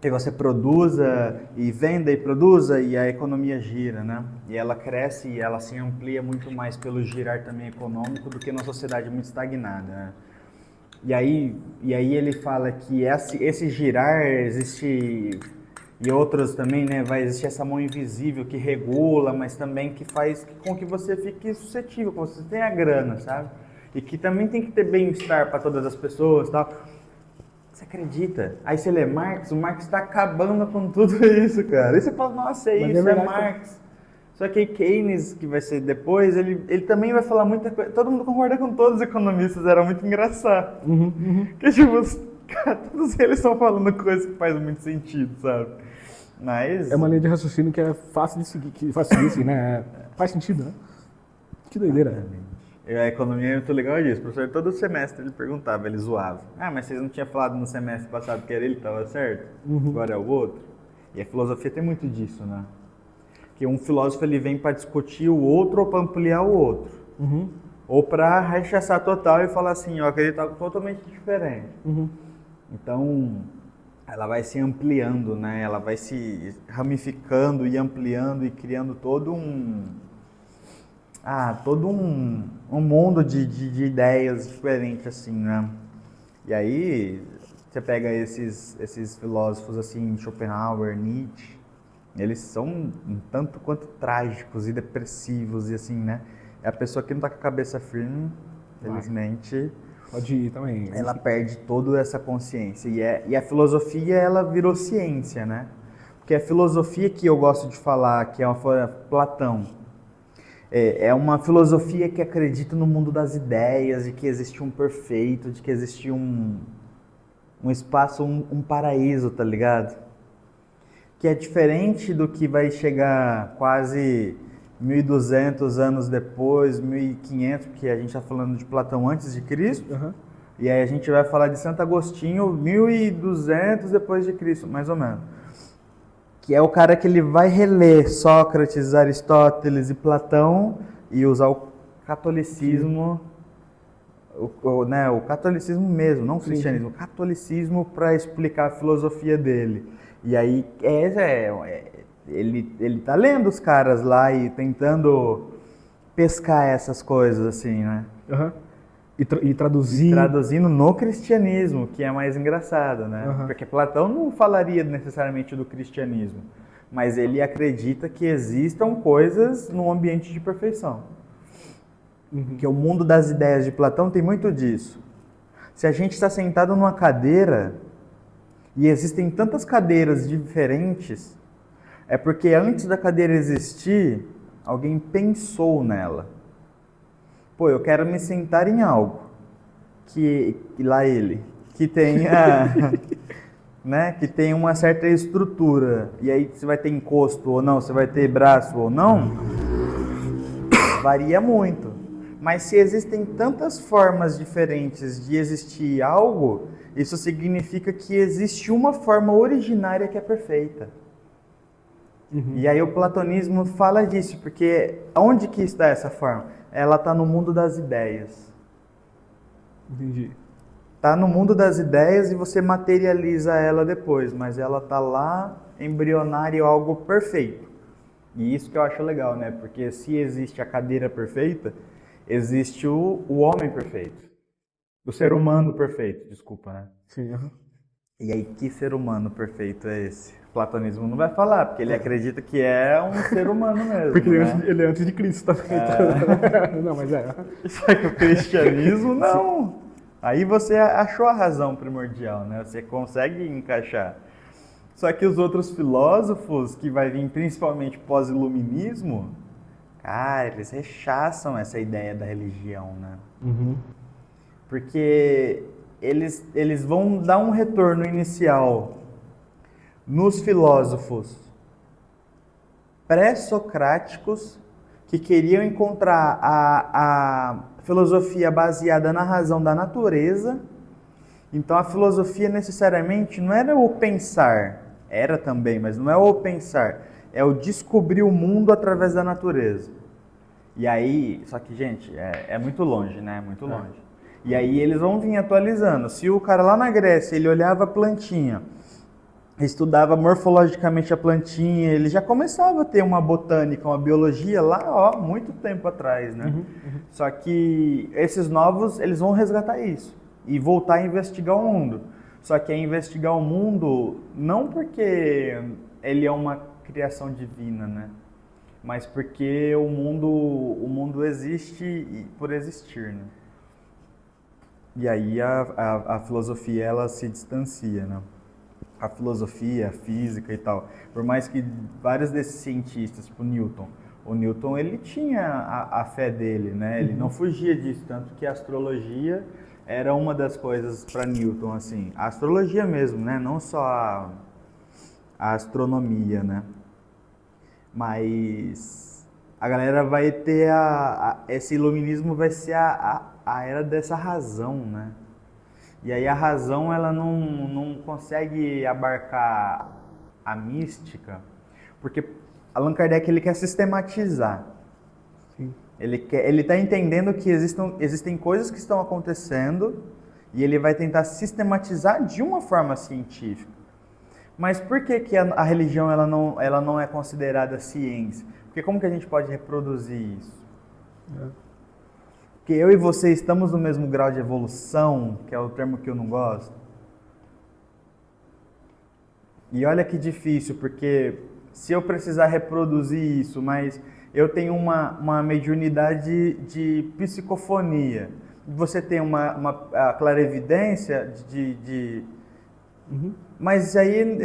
e você produza e venda e produza e a economia gira, né? E ela cresce e ela se amplia muito mais pelo girar também econômico do que numa sociedade muito estagnada, né? E aí ele fala que esse girar existe, e outros também, né? Vai existir essa mão invisível que regula, mas também que faz com que você fique suscetível, que você tenha grana, sabe? E que também tem que ter bem-estar para todas as pessoas e tal. Você acredita? Aí você lê Marx, o Marx está acabando com tudo isso, cara. Aí você fala, nossa, isso é Marx. Só que Keynes, que vai ser depois, ele também vai falar muita coisa. Todo mundo concorda com todos os economistas, era muito engraçado. Porque, tipo, cara, todos eles estão falando coisas que fazem muito sentido, sabe? Mas... É uma linha de raciocínio que é fácil de seguir, assim, né? Faz sentido, né? Que doideira. A economia é muito legal disso. O professor, todo semestre ele perguntava, ele zoava. Ah, mas vocês não tinham falado no semestre passado que era ele que estava certo? Agora é o outro? E a filosofia tem muito disso, né? Que um filósofo ele vem para discutir o outro ou para ampliar o outro. Ou para rechaçar total e falar assim, eu acredito algo totalmente diferente. Então, ela vai se ampliando, né? Ela vai se ramificando e ampliando e criando todo um mundo de ideias diferentes, assim, né? E aí, você pega esses filósofos, assim, Schopenhauer, Nietzsche, eles são um tanto quanto trágicos e depressivos, e assim, né? É a pessoa que não tá com a cabeça firme, felizmente... Pode ir também. Ela perde toda essa consciência. E a filosofia, ela virou ciência, né? Porque a filosofia que eu gosto de falar, que é uma Platão, é uma filosofia que acredita no mundo das ideias, de que existe um perfeito, de que existe um espaço, um paraíso, tá ligado? Que é diferente do que vai chegar quase 1.200 anos depois, 1.500, porque a gente está falando de Platão antes de Cristo. Aham. E aí a gente vai falar de Santo Agostinho, 1.200 depois de Cristo, mais ou menos. Que é o cara que ele vai reler Sócrates, Aristóteles e Platão e usar o catolicismo, o catolicismo mesmo, não o cristianismo, o catolicismo para explicar a filosofia dele. E aí ele tá lendo os caras lá e tentando pescar essas coisas assim, né? Aham. E traduzir. Traduzindo no cristianismo, que é mais engraçado, né? Uhum. Porque Platão não falaria necessariamente do cristianismo, mas ele acredita que existam coisas no ambiente de perfeição. Que o mundo das ideias de Platão tem muito disso. Se a gente está sentado numa cadeira e existem tantas cadeiras diferentes, é porque antes da cadeira existir, alguém pensou nela. Pô, eu quero me sentar em algo que tenha, né, que tenha uma certa estrutura. E aí você vai ter encosto ou não, você vai ter braço ou não, varia muito. Mas se existem tantas formas diferentes de existir algo, isso significa que existe uma forma originária que é perfeita. E aí o platonismo fala disso, porque onde que está essa forma? Ela está no mundo das ideias. Entendi. Está no mundo das ideias e você materializa ela depois, mas ela está lá embrionária, algo perfeito. E isso que eu acho legal, né? Porque se existe a cadeira perfeita, existe o homem perfeito. O ser humano perfeito, desculpa, né? Sim, aham. E aí, que ser humano perfeito é esse? O platonismo não vai falar, porque ele acredita que é um ser humano mesmo. Porque né? ele é antes de Cristo também. Não, mas é. Só que o cristianismo, não. Aí você achou a razão primordial, né? Você consegue encaixar. Só que os outros filósofos, que vai vir principalmente pós-iluminismo, cara, eles rechaçam essa ideia da religião, né? Uhum. Porque eles vão dar um retorno inicial nos filósofos pré-socráticos que queriam encontrar a filosofia baseada na razão da natureza. Então a filosofia necessariamente não era o pensar, era também, mas não é o pensar, é o descobrir o mundo através da natureza. E aí, só que gente, é muito longe, né? Muito longe. E aí eles vão vir atualizando. Se o cara lá na Grécia, ele olhava a plantinha, estudava morfologicamente a plantinha, ele já começava a ter uma botânica, uma biologia lá, muito tempo atrás, né? Só que esses novos, eles vão resgatar isso e voltar a investigar o mundo. Só que é investigar o mundo não porque ele é uma criação divina, né? Mas porque o mundo existe por existir, né? E aí a filosofia, ela se distancia, né? A filosofia, a física e tal. Por mais que vários desses cientistas, tipo o Newton ele tinha a fé dele, né? Ele não fugia disso, tanto que a astrologia era uma das coisas para Newton, assim. A astrologia mesmo, né? Não só a astronomia, né? Mas a galera vai ter esse iluminismo vai ser a era dessa razão, né? E aí a razão ela não consegue abarcar a mística, porque Allan Kardec ele quer sistematizar. Sim. Ele está entendendo que existem coisas que estão acontecendo e ele vai tentar sistematizar de uma forma científica. Mas por que a religião ela não é considerada ciência? Porque como que a gente pode reproduzir isso? Porque eu e você estamos no mesmo grau de evolução, que é o termo que eu não gosto. E olha que difícil, porque se eu precisar reproduzir isso, mas eu tenho uma mediunidade de psicofonia, você tem a clarevidência mas aí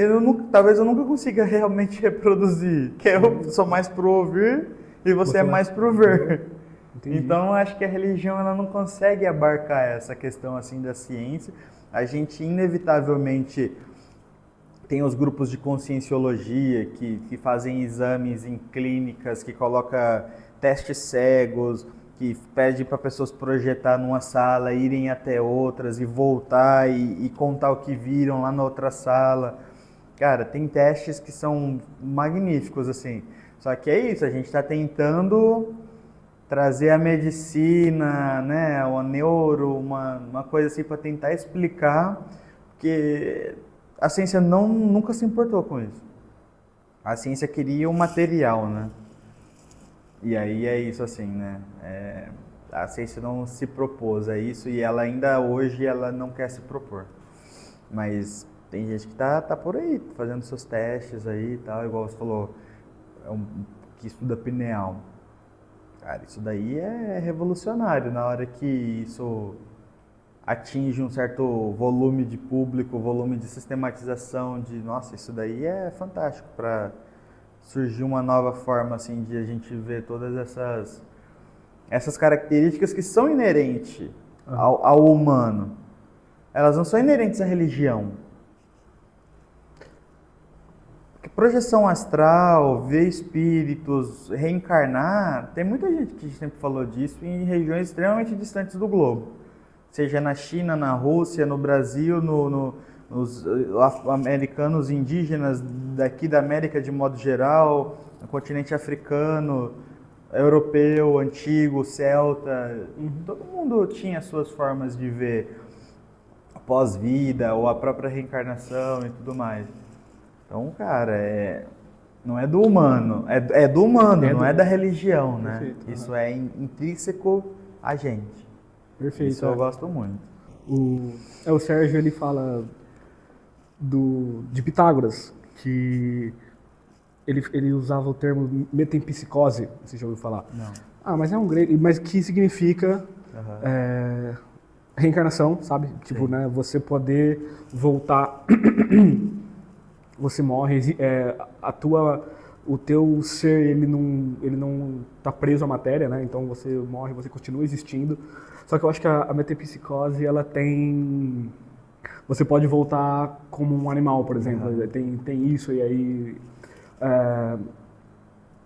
talvez eu nunca consiga realmente reproduzir, que eu sou mais pro ouvir e você é mais pro ver. Entendi. Então acho que a religião ela não consegue abarcar essa questão assim da ciência. A gente inevitavelmente Tem os grupos de conscienciologia que fazem exames em clínicas, que coloca testes cegos, que pede para pessoas projetar numa sala, irem até outras e voltar e contar o que viram lá na outra sala. Cara, tem testes que são magníficos, assim. Só que é isso, a gente está tentando trazer a medicina, né, a neuro, uma coisa assim para tentar explicar, porque a ciência nunca se importou com isso. A ciência queria o material, né? E aí é isso assim, né? A ciência não se propôs a isso e ela ainda hoje ela não quer se propor. Mas tem gente que tá por aí, fazendo seus testes aí e tal, igual você falou, que estuda pineal. Cara, isso daí é revolucionário na hora que isso atinge um certo volume de público, volume de sistematização, nossa, isso daí é fantástico para surgir uma nova forma assim de a gente ver todas essas características que são inerentes ao humano. Elas não são inerentes à religião. Projeção astral, ver espíritos, reencarnar, tem muita gente que sempre falou disso em regiões extremamente distantes do globo. Seja na China, na Rússia, no Brasil, nos americanos indígenas daqui da América de modo geral, no continente africano, europeu, antigo, celta. Todo mundo tinha suas formas de ver a pós-vida ou a própria reencarnação e tudo mais. Então, cara, não é do humano, é do humano, não é da religião, né? Perfeito, isso é intrínseco a gente. Perfeito. Isso eu gosto muito. O Sérgio, ele fala de Pitágoras, que ele usava o termo metempsicose, você já ouviu falar? Não. Mas é um grego, mas que significa reencarnação, sabe? Tipo, né, você poder voltar... Você morre, o teu ser ele não tá preso à matéria, né? Então você morre, você continua existindo. Só que eu acho que a metempsicose ela tem, você pode voltar como um animal, por exemplo. Tem isso e aí.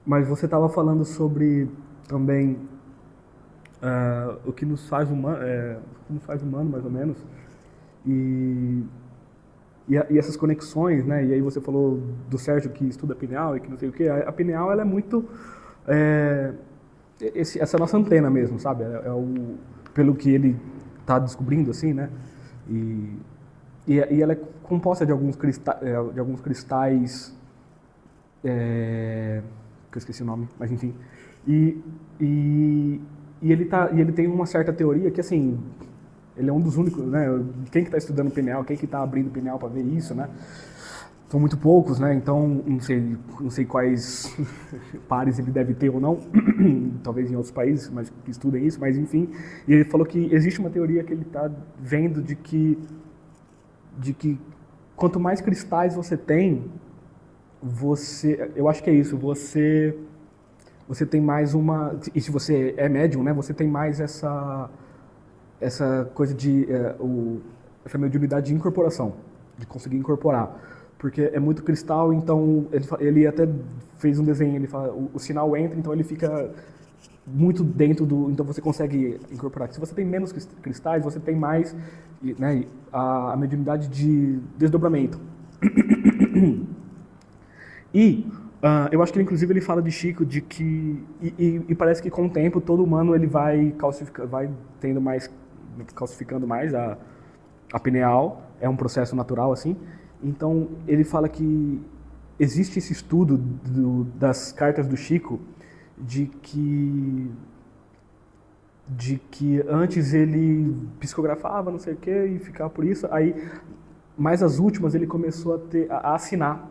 Mas você estava falando sobre também o que nos faz humano, mais ou menos. E essas conexões, né? E aí você falou do Sérgio que estuda pineal e que não sei o quê. A pineal, ela é muito... essa nossa antena mesmo, sabe? Pelo que ele está descobrindo, assim, né? E ela é composta de alguns cristais... que eu esqueci o nome, mas enfim. E ele tem uma certa teoria que, assim... Ele é um dos únicos, né? Quem que está estudando pineal, quem que está abrindo pineal para ver isso, né? São muito poucos, né? Então, não sei quais pares ele deve ter ou não, talvez em outros países, mas que estudem isso, mas enfim. E ele falou que existe uma teoria que ele está vendo de que quanto mais cristais você tem, eu acho que é isso, você tem mais e se você é médium, né? Você tem mais essa coisa essa mediunidade de incorporação, de conseguir incorporar, porque é muito cristal, então ele até fez um desenho, ele fala, o sinal entra, então ele fica muito dentro então você consegue incorporar. Se você tem menos cristais, você tem mais, né, a mediunidade de desdobramento. E eu acho que inclusive ele fala de Chico, de que e parece que com o tempo todo humano ele vai calcificando mais a pineal, é um processo natural assim. Então ele fala que existe esse estudo das cartas do Chico de que antes ele psicografava não sei o que e ficava por isso, aí mas as últimas ele começou a assinar.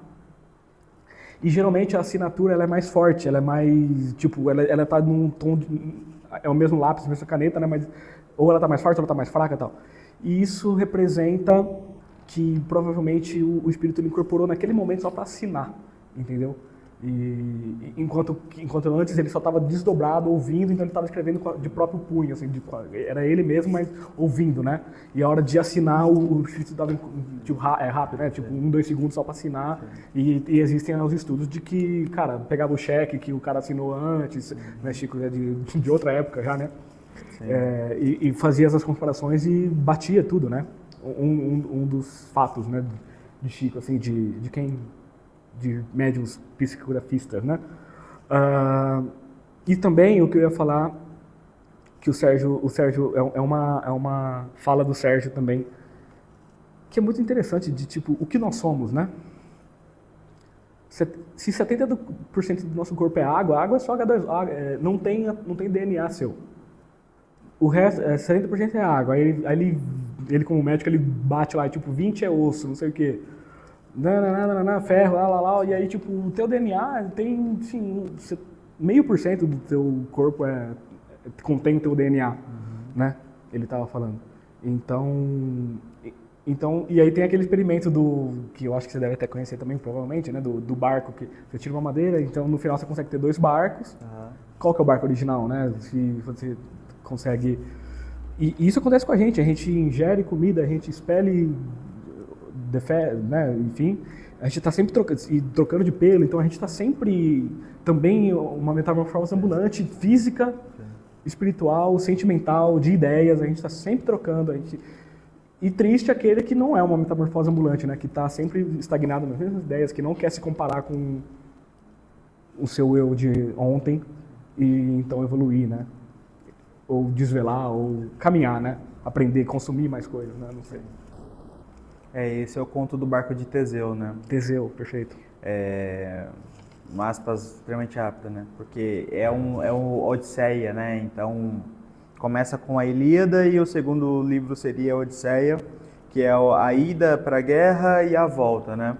E geralmente a assinatura ela é mais forte, ela é mais, tipo, ela tá num tom é o mesmo lápis, a mesma caneta, né, mas ou ela tá mais forte ou ela tá mais fraca e tal. E isso representa que provavelmente o espírito ele incorporou naquele momento só para assinar, entendeu? E enquanto antes ele só estava desdobrado, ouvindo, então ele estava escrevendo de próprio punho, assim, era ele mesmo, mas ouvindo, né? E a hora de assinar, o escrito dava rápido, né? Tipo, 1, 2 segundos só para assinar. E existem os estudos de que, cara, pegava o cheque que o cara assinou antes, né, Chico, é de outra época já, né? E fazia essas comparações e batia tudo, né? Um dos fatos, né, de Chico, assim, de médiums psicografistas, né? E também o que eu ia falar, que o Sérgio é uma fala do Sérgio também, que é muito interessante, de tipo, o que nós somos, né? Se 70% do nosso corpo é água, a água é só H2O, não tem DNA seu. O resto, 70% é água, aí ele como médico, ele bate lá, tipo, 20 é osso, não sei o quê. Ferro, lá, e aí, tipo, o teu DNA tem, enfim, 0,5% do teu corpo contém o teu DNA, né? Ele tava falando. Então, e aí tem aquele experimento que eu acho que você deve até conhecer também, provavelmente, né? Do barco, que você tira uma madeira, então no final você consegue ter 2 barcos. Qual que é o barco original, né? Se você consegue... E isso acontece com a gente ingere comida, a gente expele... né? Enfim, a gente está sempre trocando de pelo, então a gente está sempre também uma metamorfose ambulante, física, espiritual, sentimental, de ideias, a gente está sempre trocando, e triste aquele que não é uma metamorfose ambulante, né? Que está sempre estagnado nas mesmas ideias, que não quer se comparar com o seu eu de ontem e então evoluir, né? Ou desvelar, ou caminhar, né? Aprender, consumir mais coisas, né? Não sei. Esse é o conto do barco de Teseu, né? Teseu, perfeito. Uma aspas extremamente rápida, né? Porque é um Odisseia, né? Então, começa com a Ilíada e o segundo livro seria a Odisseia, que é a ida para a guerra e a volta, né?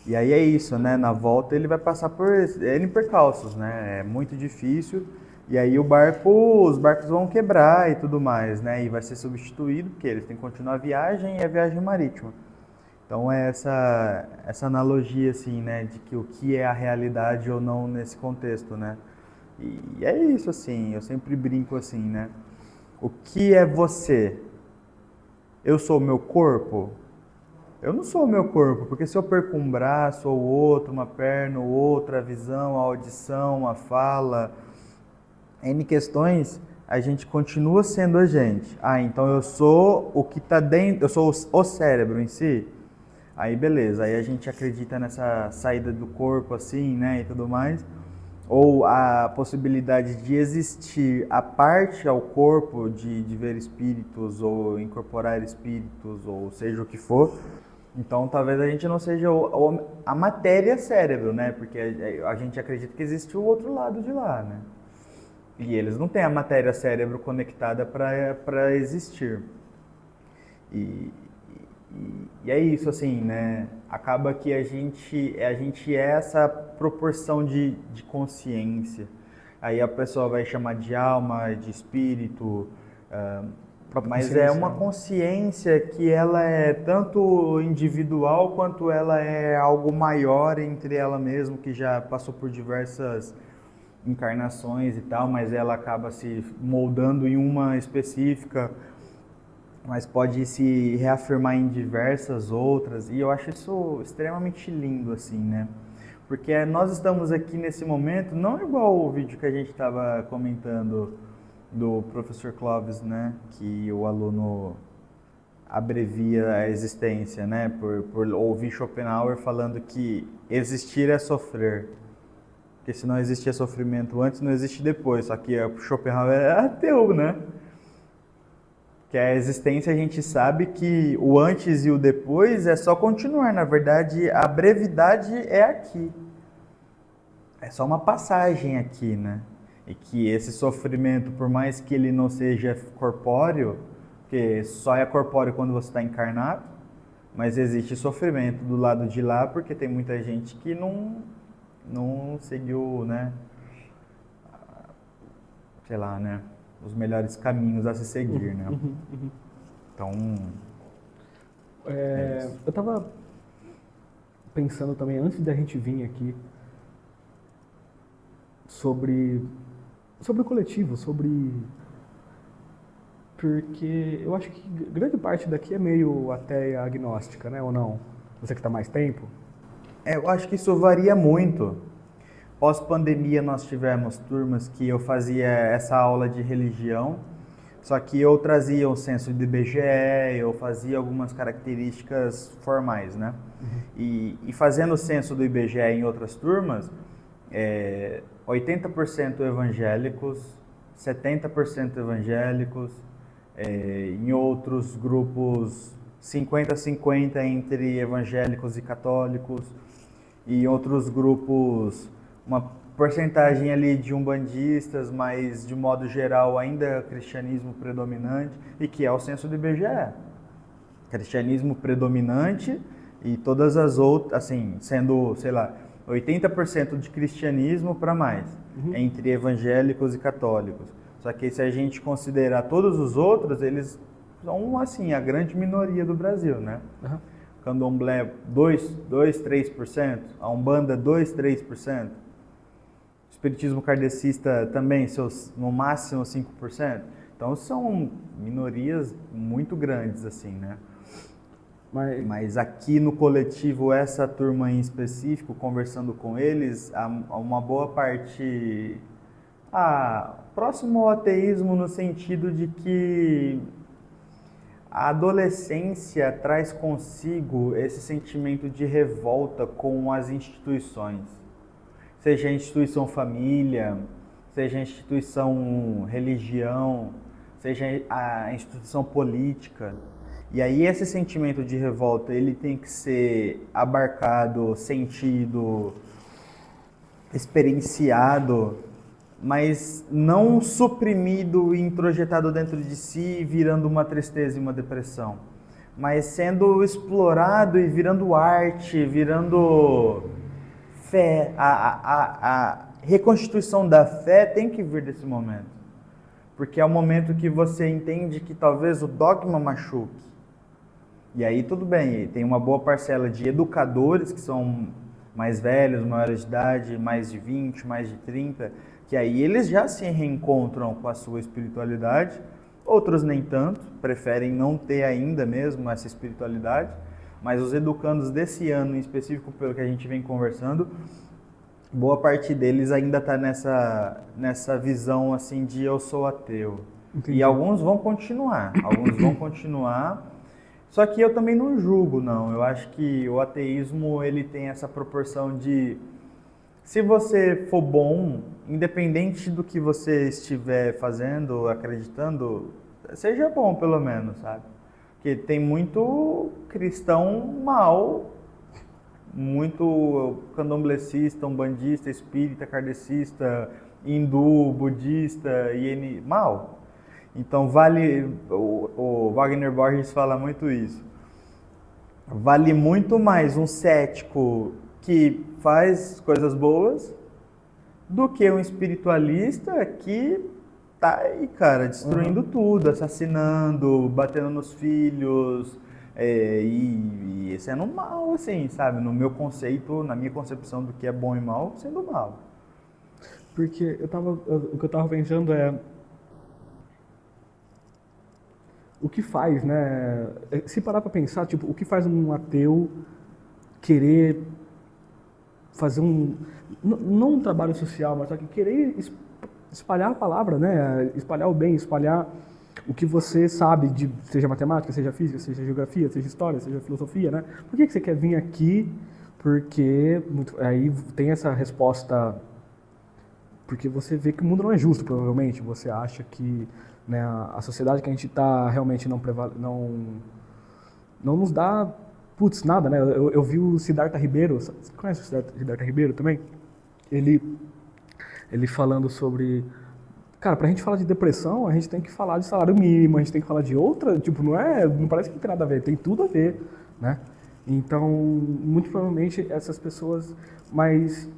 E aí é isso, né? Na volta ele vai passar por N percalços, né? É muito difícil. E aí os barcos vão quebrar e tudo mais, né? E vai ser substituído, porque eles têm que continuar a viagem e a viagem marítima. Então é essa analogia, assim, né? De que o que é a realidade ou não nesse contexto, né? E é isso, assim, eu sempre brinco assim, né? O que é você? Eu sou o meu corpo? Eu não sou o meu corpo, porque se eu perco um braço ou outro, uma perna ou outra, a visão, a audição, a fala... N questões, a gente continua sendo a gente. Então eu sou o que está dentro, eu sou o cérebro em si. Aí beleza, aí a gente acredita nessa saída do corpo assim, né, e tudo mais. Ou a possibilidade de existir a parte ao corpo de ver espíritos ou incorporar espíritos, ou seja o que for. Então talvez a gente não seja a matéria cérebro, né, porque a gente acredita que existe o outro lado de lá, né. E eles não têm a matéria cérebro conectada para existir. E é isso, assim, né? Acaba que a gente é essa proporção de consciência. Aí a pessoa vai chamar de alma, de espírito, mas é uma consciência que ela é tanto individual quanto ela é algo maior entre ela mesma, que já passou por diversas encarnações e tal, mas ela acaba se moldando em uma específica, mas pode se reafirmar em diversas outras, e eu acho isso extremamente lindo, assim, né? Porque nós estamos aqui nesse momento, não igual o vídeo que a gente estava comentando do professor Clóvis, né? Que o aluno abrevia a existência, né? Por ouvir Schopenhauer falando que existir é sofrer. Porque se não existia sofrimento antes, não existe depois. Só que o Schopenhauer é ateu, né? Que a existência a gente sabe que o antes e o depois é só continuar. Na verdade, a brevidade é aqui. É só uma passagem aqui, né? E que esse sofrimento, por mais que ele não seja corpóreo, porque só é corpóreo quando você está encarnado, mas existe sofrimento do lado de lá, porque tem muita gente que não seguiu, né, sei lá, né, os melhores caminhos a se seguir, né? Então, eu estava pensando também, antes da gente vir aqui, sobre o coletivo, porque eu acho que grande parte daqui é meio ateia agnóstica, né, ou não? Você que está mais tempo? Eu acho que isso varia muito. Pós-pandemia nós tivemos turmas que eu fazia essa aula de religião, só que eu trazia o censo do IBGE, eu fazia algumas características formais, né? E fazendo o censo do IBGE em outras turmas, 80% evangélicos, 70% evangélicos, em outros grupos 50-50 entre evangélicos e católicos, e em outros grupos uma porcentagem ali de umbandistas, mas de modo geral ainda cristianismo predominante, e que é o censo do IBGE. Cristianismo predominante e todas as outras, assim, sendo, sei lá, 80% de cristianismo para mais, entre evangélicos e católicos. Só que se a gente considerar todos os outros, eles são, assim, a grande minoria do Brasil, né? Candomblé 3%, a Umbanda 3%, o Espiritismo Kardecista também, no máximo 5%. Então são minorias muito grandes, assim, né? Mas aqui no coletivo, essa turma em específico, conversando com eles, uma boa parte próximo ao ateísmo, no sentido de que a adolescência traz consigo esse sentimento de revolta com as instituições, seja a instituição família, seja a instituição religião, seja a instituição política. E aí esse sentimento de revolta, ele tem que ser abarcado, sentido, experienciado, mas não suprimido e introjetado dentro de si, virando uma tristeza e uma depressão, mas sendo explorado e virando arte, virando fé. A reconstituição da fé tem que vir desse momento, porque é o momento que você entende que talvez o dogma machuque. E aí tudo bem, tem uma boa parcela de educadores que são mais velhos, maiores de idade, mais de 20, mais de 30, que aí eles já se reencontram com a sua espiritualidade. Outros nem tanto, preferem não ter ainda mesmo essa espiritualidade, mas os educandos desse ano em específico, pelo que a gente vem conversando, boa parte deles ainda está nessa visão assim de eu sou ateu. Entendi. E alguns vão continuar, só que eu também não julgo, não. Eu acho que o ateísmo, ele tem essa proporção de, se você for bom, independente do que você estiver fazendo, acreditando, seja bom pelo menos, sabe? Porque tem muito cristão mal, muito candomblecista, umbandista, espírita, kardecista, hindu, budista, mal. Então o Wagner Borges fala muito isso. Vale muito mais um cético que faz coisas boas do que um espiritualista que tá aí, cara, destruindo tudo, assassinando, batendo nos filhos, e sendo mal, assim, sabe? No meu conceito, na minha concepção do que é bom e mal, sendo mal. Porque o que eu tava pensando é o que faz, né? Se parar para pensar, tipo, o que faz um ateu querer fazer não um trabalho social, mas só que querer espalhar a palavra, né? Espalhar o bem, espalhar o que você sabe, seja matemática, seja física, seja geografia, seja história, seja filosofia, né? Por que você quer vir aqui? Porque aí tem essa resposta, porque você vê que o mundo não é justo, provavelmente. Você acha que, né, a sociedade que a gente está realmente não nos dá, nada, né? Eu vi o Siddhartha Ribeiro, você conhece o Siddhartha Ribeiro também? Ele falando sobre, cara, pra gente falar de depressão, a gente tem que falar de salário mínimo, a gente tem que falar de outra, tipo, não parece que não tem nada a ver, tem tudo a ver, né? Então, muito provavelmente essas pessoas, mas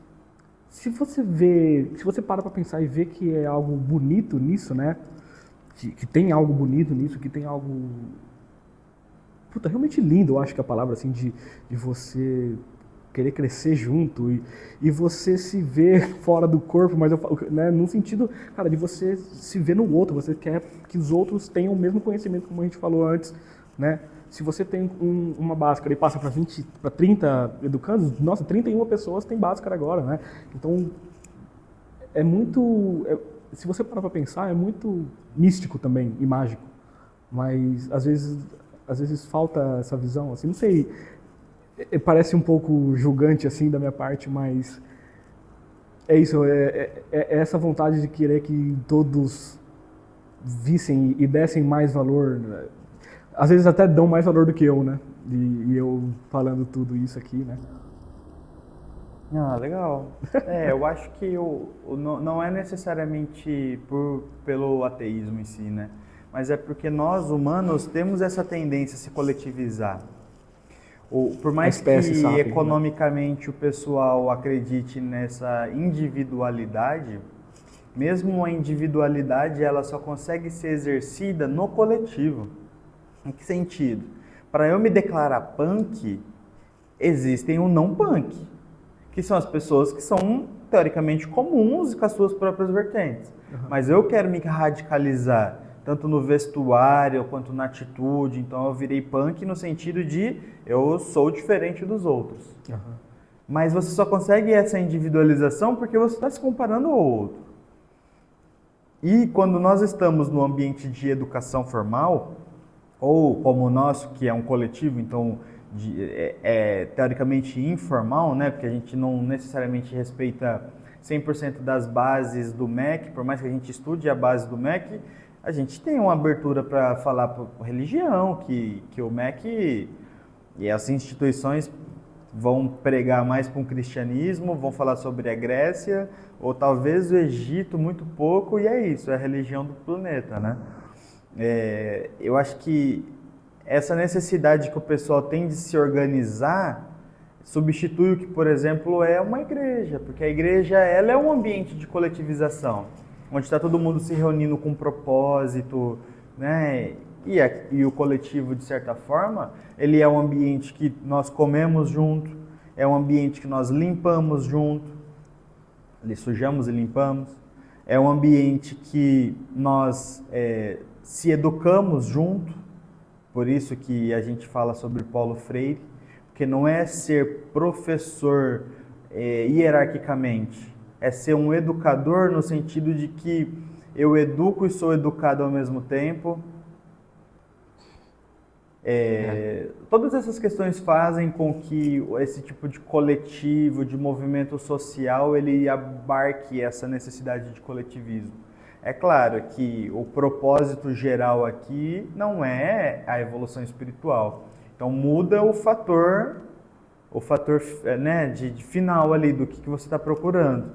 se você para pra pensar e vê que é algo bonito nisso, né? Que tem algo bonito nisso, que tem algo realmente lindo, eu acho que a palavra, assim, de você querer crescer junto e você se ver fora do corpo, mas eu falo, né, no sentido, cara, de você se ver no outro, você quer que os outros tenham o mesmo conhecimento, como a gente falou antes, né? Se você tem uma Bhaskara e passa para 20, para 30 educandos, nossa, 31 pessoas têm Bhaskara agora, né? Então, é muito, se você parar para pensar, é muito místico também e mágico, mas às vezes falta essa visão, assim, não sei, parece um pouco julgante assim da minha parte, mas é isso, é essa vontade de querer que todos vissem e dessem mais valor, né? Às vezes até dão mais valor do que eu, né? E eu falando tudo isso aqui, né? Ah, legal. Eu acho que não é necessariamente pelo ateísmo em si, né? Mas é porque nós, humanos, temos essa tendência a se coletivizar. Por mais que economicamente o pessoal acredite nessa individualidade, mesmo a individualidade ela só consegue ser exercida no coletivo. Em que sentido? Para eu me declarar punk, existem o não punk, que são as pessoas que são teoricamente comuns com as suas próprias vertentes. Mas eu quero me radicalizar, tanto no vestuário quanto na atitude, então eu virei punk no sentido de eu sou diferente dos outros. Mas você só consegue essa individualização porque você está se comparando ao outro. E quando nós estamos no ambiente de educação formal, ou como o nosso, que é um coletivo, então teoricamente informal, né? Porque a gente não necessariamente respeita 100% das bases do MEC, por mais que a gente estude a base do MEC, a gente tem uma abertura para falar por religião, que o MEC e as instituições vão pregar mais para um cristianismo, vão falar sobre a Grécia, ou talvez o Egito muito pouco, e é isso, é a religião do planeta, né? Eu acho que essa necessidade que o pessoal tem de se organizar substitui o que, por exemplo, é uma igreja, porque a igreja ela é um ambiente de coletivização, onde está todo mundo se reunindo com um propósito, né? E o coletivo, de certa forma, ele é um ambiente que nós comemos junto, é um ambiente que nós limpamos junto, sujamos e limpamos, é um ambiente que nós se educamos junto, por isso que a gente fala sobre Paulo Freire, porque não é ser professor hierarquicamente, é ser um educador no sentido de que eu educo e sou educado ao mesmo tempo. Todas essas questões fazem com que esse tipo de coletivo, de movimento social, ele abarque essa necessidade de coletivismo. É claro que o propósito geral aqui não é a evolução espiritual. Então muda o fator né, de final ali do que você está procurando.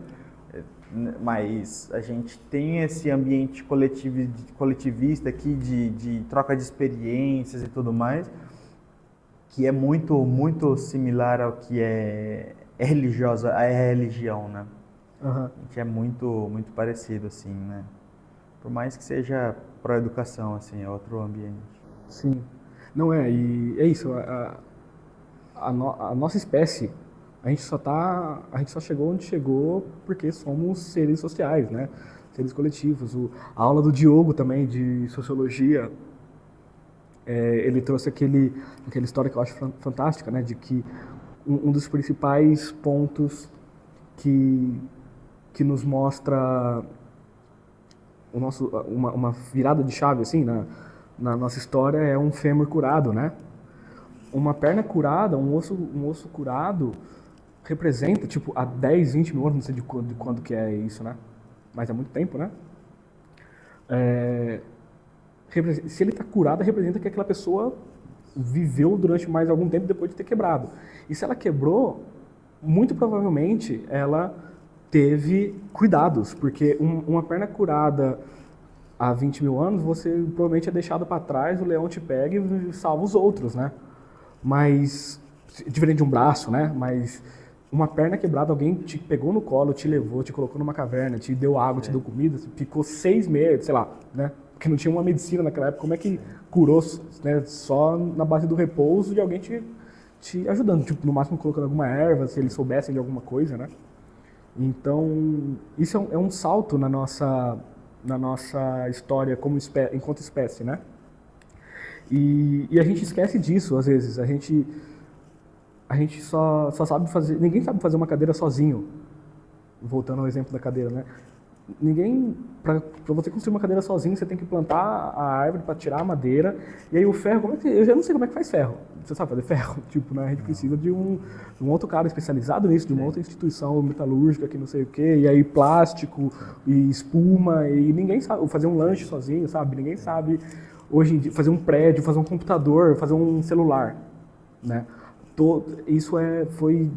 Mas a gente tem esse ambiente coletivista aqui de troca de experiências e tudo mais, que é muito, muito similar ao que é religiosa, a religião, né? A gente é muito, muito parecido, assim, né? Por mais que seja pró-educação, assim, é outro ambiente. Sim. Não e é isso, a nossa espécie, a gente só chegou onde chegou porque somos seres sociais, né? Seres coletivos. A aula do Diogo também, de sociologia, ele trouxe aquela história que eu acho fantástica, né? De que um dos principais pontos que nos mostra uma virada de chave, assim, na nossa história é um fêmur curado, né? Uma perna curada, um osso curado representa, tipo, há 10, 20 mil anos, não sei de quando que é isso, né? Mas há muito tempo, né? Se ele está curado, representa que aquela pessoa viveu durante mais algum tempo depois de ter quebrado. E se ela quebrou, muito provavelmente ela teve cuidados, porque uma perna curada há 20 mil anos, você provavelmente é deixado para trás, o leão te pega e salva os outros, né? Mas, diferente de um braço, né? Mas uma perna quebrada, alguém te pegou no colo, te levou, te colocou numa caverna, te deu água, te deu comida, ficou 6 meses, sei lá, né? Porque não tinha uma medicina naquela época, como é que curou, né? Só na base do repouso de alguém te te ajudando, tipo, no máximo colocando alguma erva, se eles soubessem de alguma coisa, né? Então, isso é um salto na nossa história como enquanto espécie, né? E a gente esquece disso, às vezes. A gente só sabe fazer... Ninguém sabe fazer uma cadeira sozinho. Voltando ao exemplo da cadeira, né? Para você construir uma cadeira sozinho, você tem que plantar a árvore para tirar a madeira. E aí o ferro, eu já não sei como é que faz ferro. Você sabe fazer ferro? Tipo, né? A gente precisa de um outro cara especializado nisso, de uma outra instituição metalúrgica que não sei o quê. E aí plástico e espuma. E ninguém sabe fazer um lanche sozinho, sabe? Ninguém sabe hoje em dia fazer um prédio, fazer um computador, fazer um celular, né? Isso foi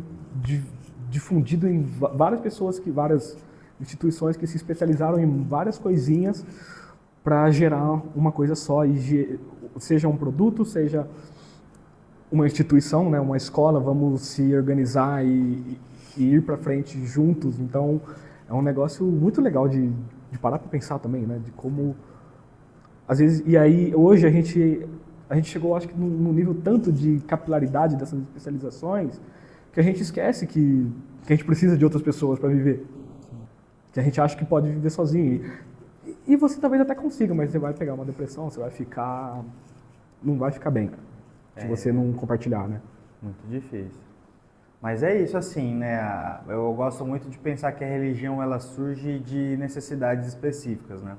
difundido em várias pessoas, várias instituições que se especializaram em várias coisinhas para gerar uma coisa só, seja um produto, seja uma instituição, né, uma escola, vamos se organizar e ir para frente juntos. Então, é um negócio muito legal de parar para pensar também, né, de como, às vezes, e aí hoje a gente chegou, acho que, num nível tanto de capilaridade dessas especializações que a gente esquece que a gente precisa de outras pessoas para viver. Que a gente acha que pode viver sozinho. E você talvez até consiga, mas você vai pegar uma depressão, você vai ficar... Não vai ficar bem, se você não compartilhar, né? Muito difícil. Mas é isso, assim, né? Eu gosto muito de pensar que a religião, ela surge de necessidades específicas, né?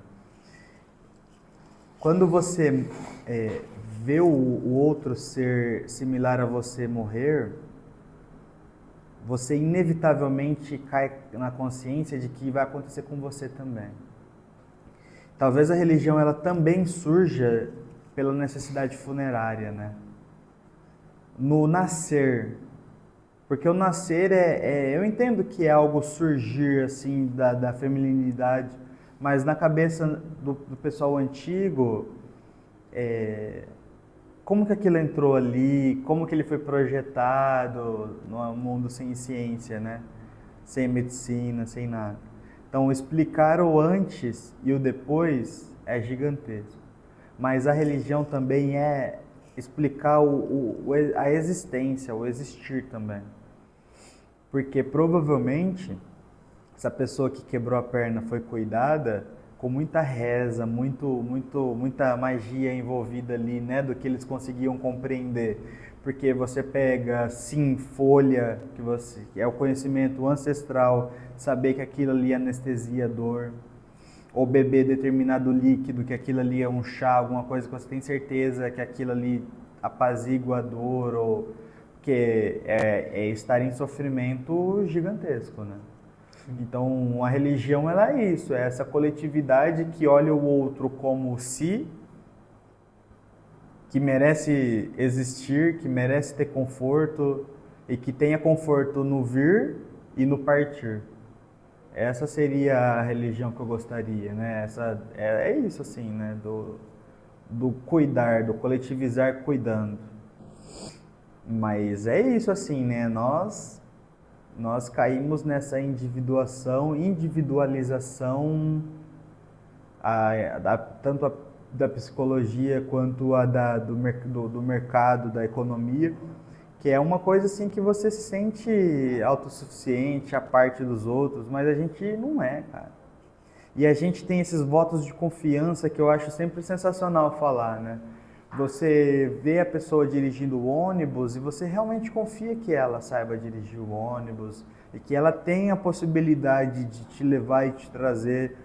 Quando você vê o outro ser similar a você morrer, você inevitavelmente cai na consciência de que vai acontecer com você também. Talvez a religião ela também surja pela necessidade funerária, né? No nascer. Porque o nascer eu entendo que é algo surgir assim da feminilidade, mas na cabeça do pessoal antigo, como que aquilo entrou ali, como que ele foi projetado no mundo sem ciência, né? Sem medicina, sem nada. Então, explicar o antes e o depois é gigantesco. Mas a religião também é explicar a existência, o existir também. Porque provavelmente, essa pessoa que quebrou a perna foi cuidada com muita reza, muita magia envolvida ali, né, do que eles conseguiam compreender. Porque você pega, sim, folha, que é o conhecimento ancestral, saber que aquilo ali anestesia a dor, ou beber determinado líquido, que aquilo ali é um chá, alguma coisa que você tem certeza que aquilo ali apazigua a dor, ou que é estar em sofrimento gigantesco, né? Então, a religião ela é isso, é essa coletividade que olha o outro como si, que merece existir, que merece ter conforto e que tenha conforto no vir e no partir. Essa seria a religião que eu gostaria, né? É isso assim, né? Do cuidar, do coletivizar cuidando. Mas é isso assim, né? Nós caímos nessa individualização, tanto da psicologia quanto do mercado, da economia, que é uma coisa assim que você se sente autossuficiente, à parte dos outros, mas a gente não é, cara. E a gente tem esses votos de confiança que eu acho sempre sensacional falar, né? Você vê a pessoa dirigindo o ônibus e você realmente confia que ela saiba dirigir o ônibus e que ela tem a possibilidade de te levar e te trazer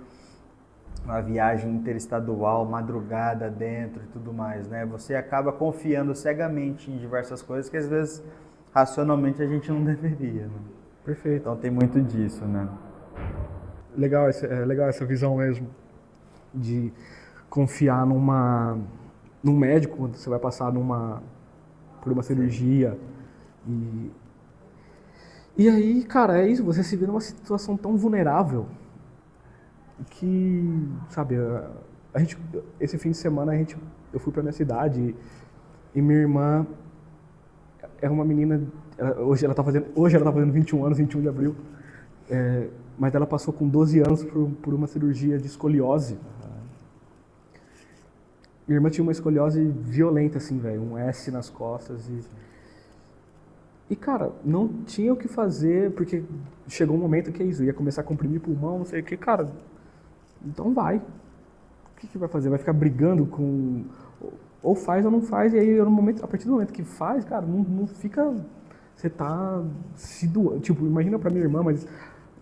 uma viagem interestadual, madrugada dentro e tudo mais, né? Você acaba confiando cegamente em diversas coisas que às vezes racionalmente a gente não deveria, né? Perfeito. Então tem muito disso, né? Legal essa visão mesmo de confiar num médico quando você vai passar por uma cirurgia. E aí, cara, é isso, você se vê numa situação tão vulnerável que, sabe, esse fim de semana eu fui pra minha cidade e minha irmã é uma menina, hoje ela tá fazendo 21 anos, 21 de abril, mas ela passou com 12 anos por uma cirurgia de escoliose. Minha irmã tinha uma escoliose violenta, assim, velho, um S nas costas E, cara, não tinha o que fazer, porque chegou um momento que é isso, ia começar a comprimir pulmão, não sei o que, cara, então vai. O que vai fazer? Vai ficar brigando com... Ou faz ou não faz, e aí no momento, a partir do momento que faz, cara, não fica... Você tá se doando. Tipo, imagina pra minha irmã, mas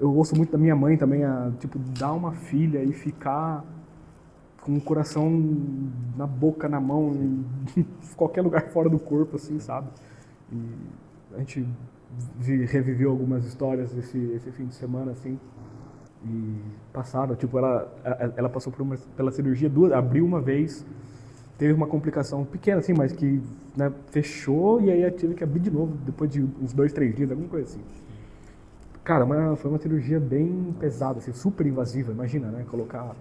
eu ouço muito da minha mãe também, tipo, dar uma filha e ficar com o coração na boca, na mão, em qualquer lugar fora do corpo, assim, sabe? E a gente reviveu algumas histórias esse fim de semana, assim, e passaram, tipo, ela passou pela cirurgia abriu uma vez, teve uma complicação pequena, assim, mas que, né, fechou e aí tive que abrir de novo depois de uns 2, 3 dias, alguma coisa assim. Cara, foi uma cirurgia bem pesada, assim, super invasiva, imagina, né, colocar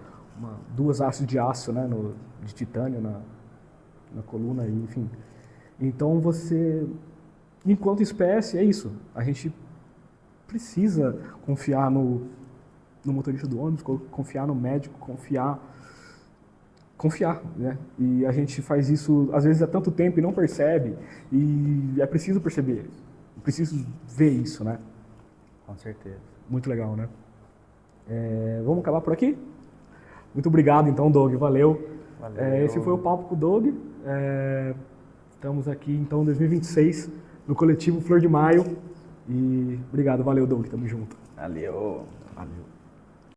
2 hastes de aço, né, de titânio na coluna, enfim. Então você, enquanto espécie, é isso, a gente precisa confiar no motorista do ônibus, confiar no médico, confiar, né? E a gente faz isso, às vezes, há tanto tempo e não percebe, e é preciso perceber, preciso ver isso, né? Com certeza. Muito legal, né? Vamos acabar por aqui? Muito obrigado, então, Doug, valeu. Esse foi o Papo com o Doug. Estamos aqui, então, em 2026, no coletivo Flor de Maio. E obrigado, valeu, Doug, tamo junto. Valeu. Valeu.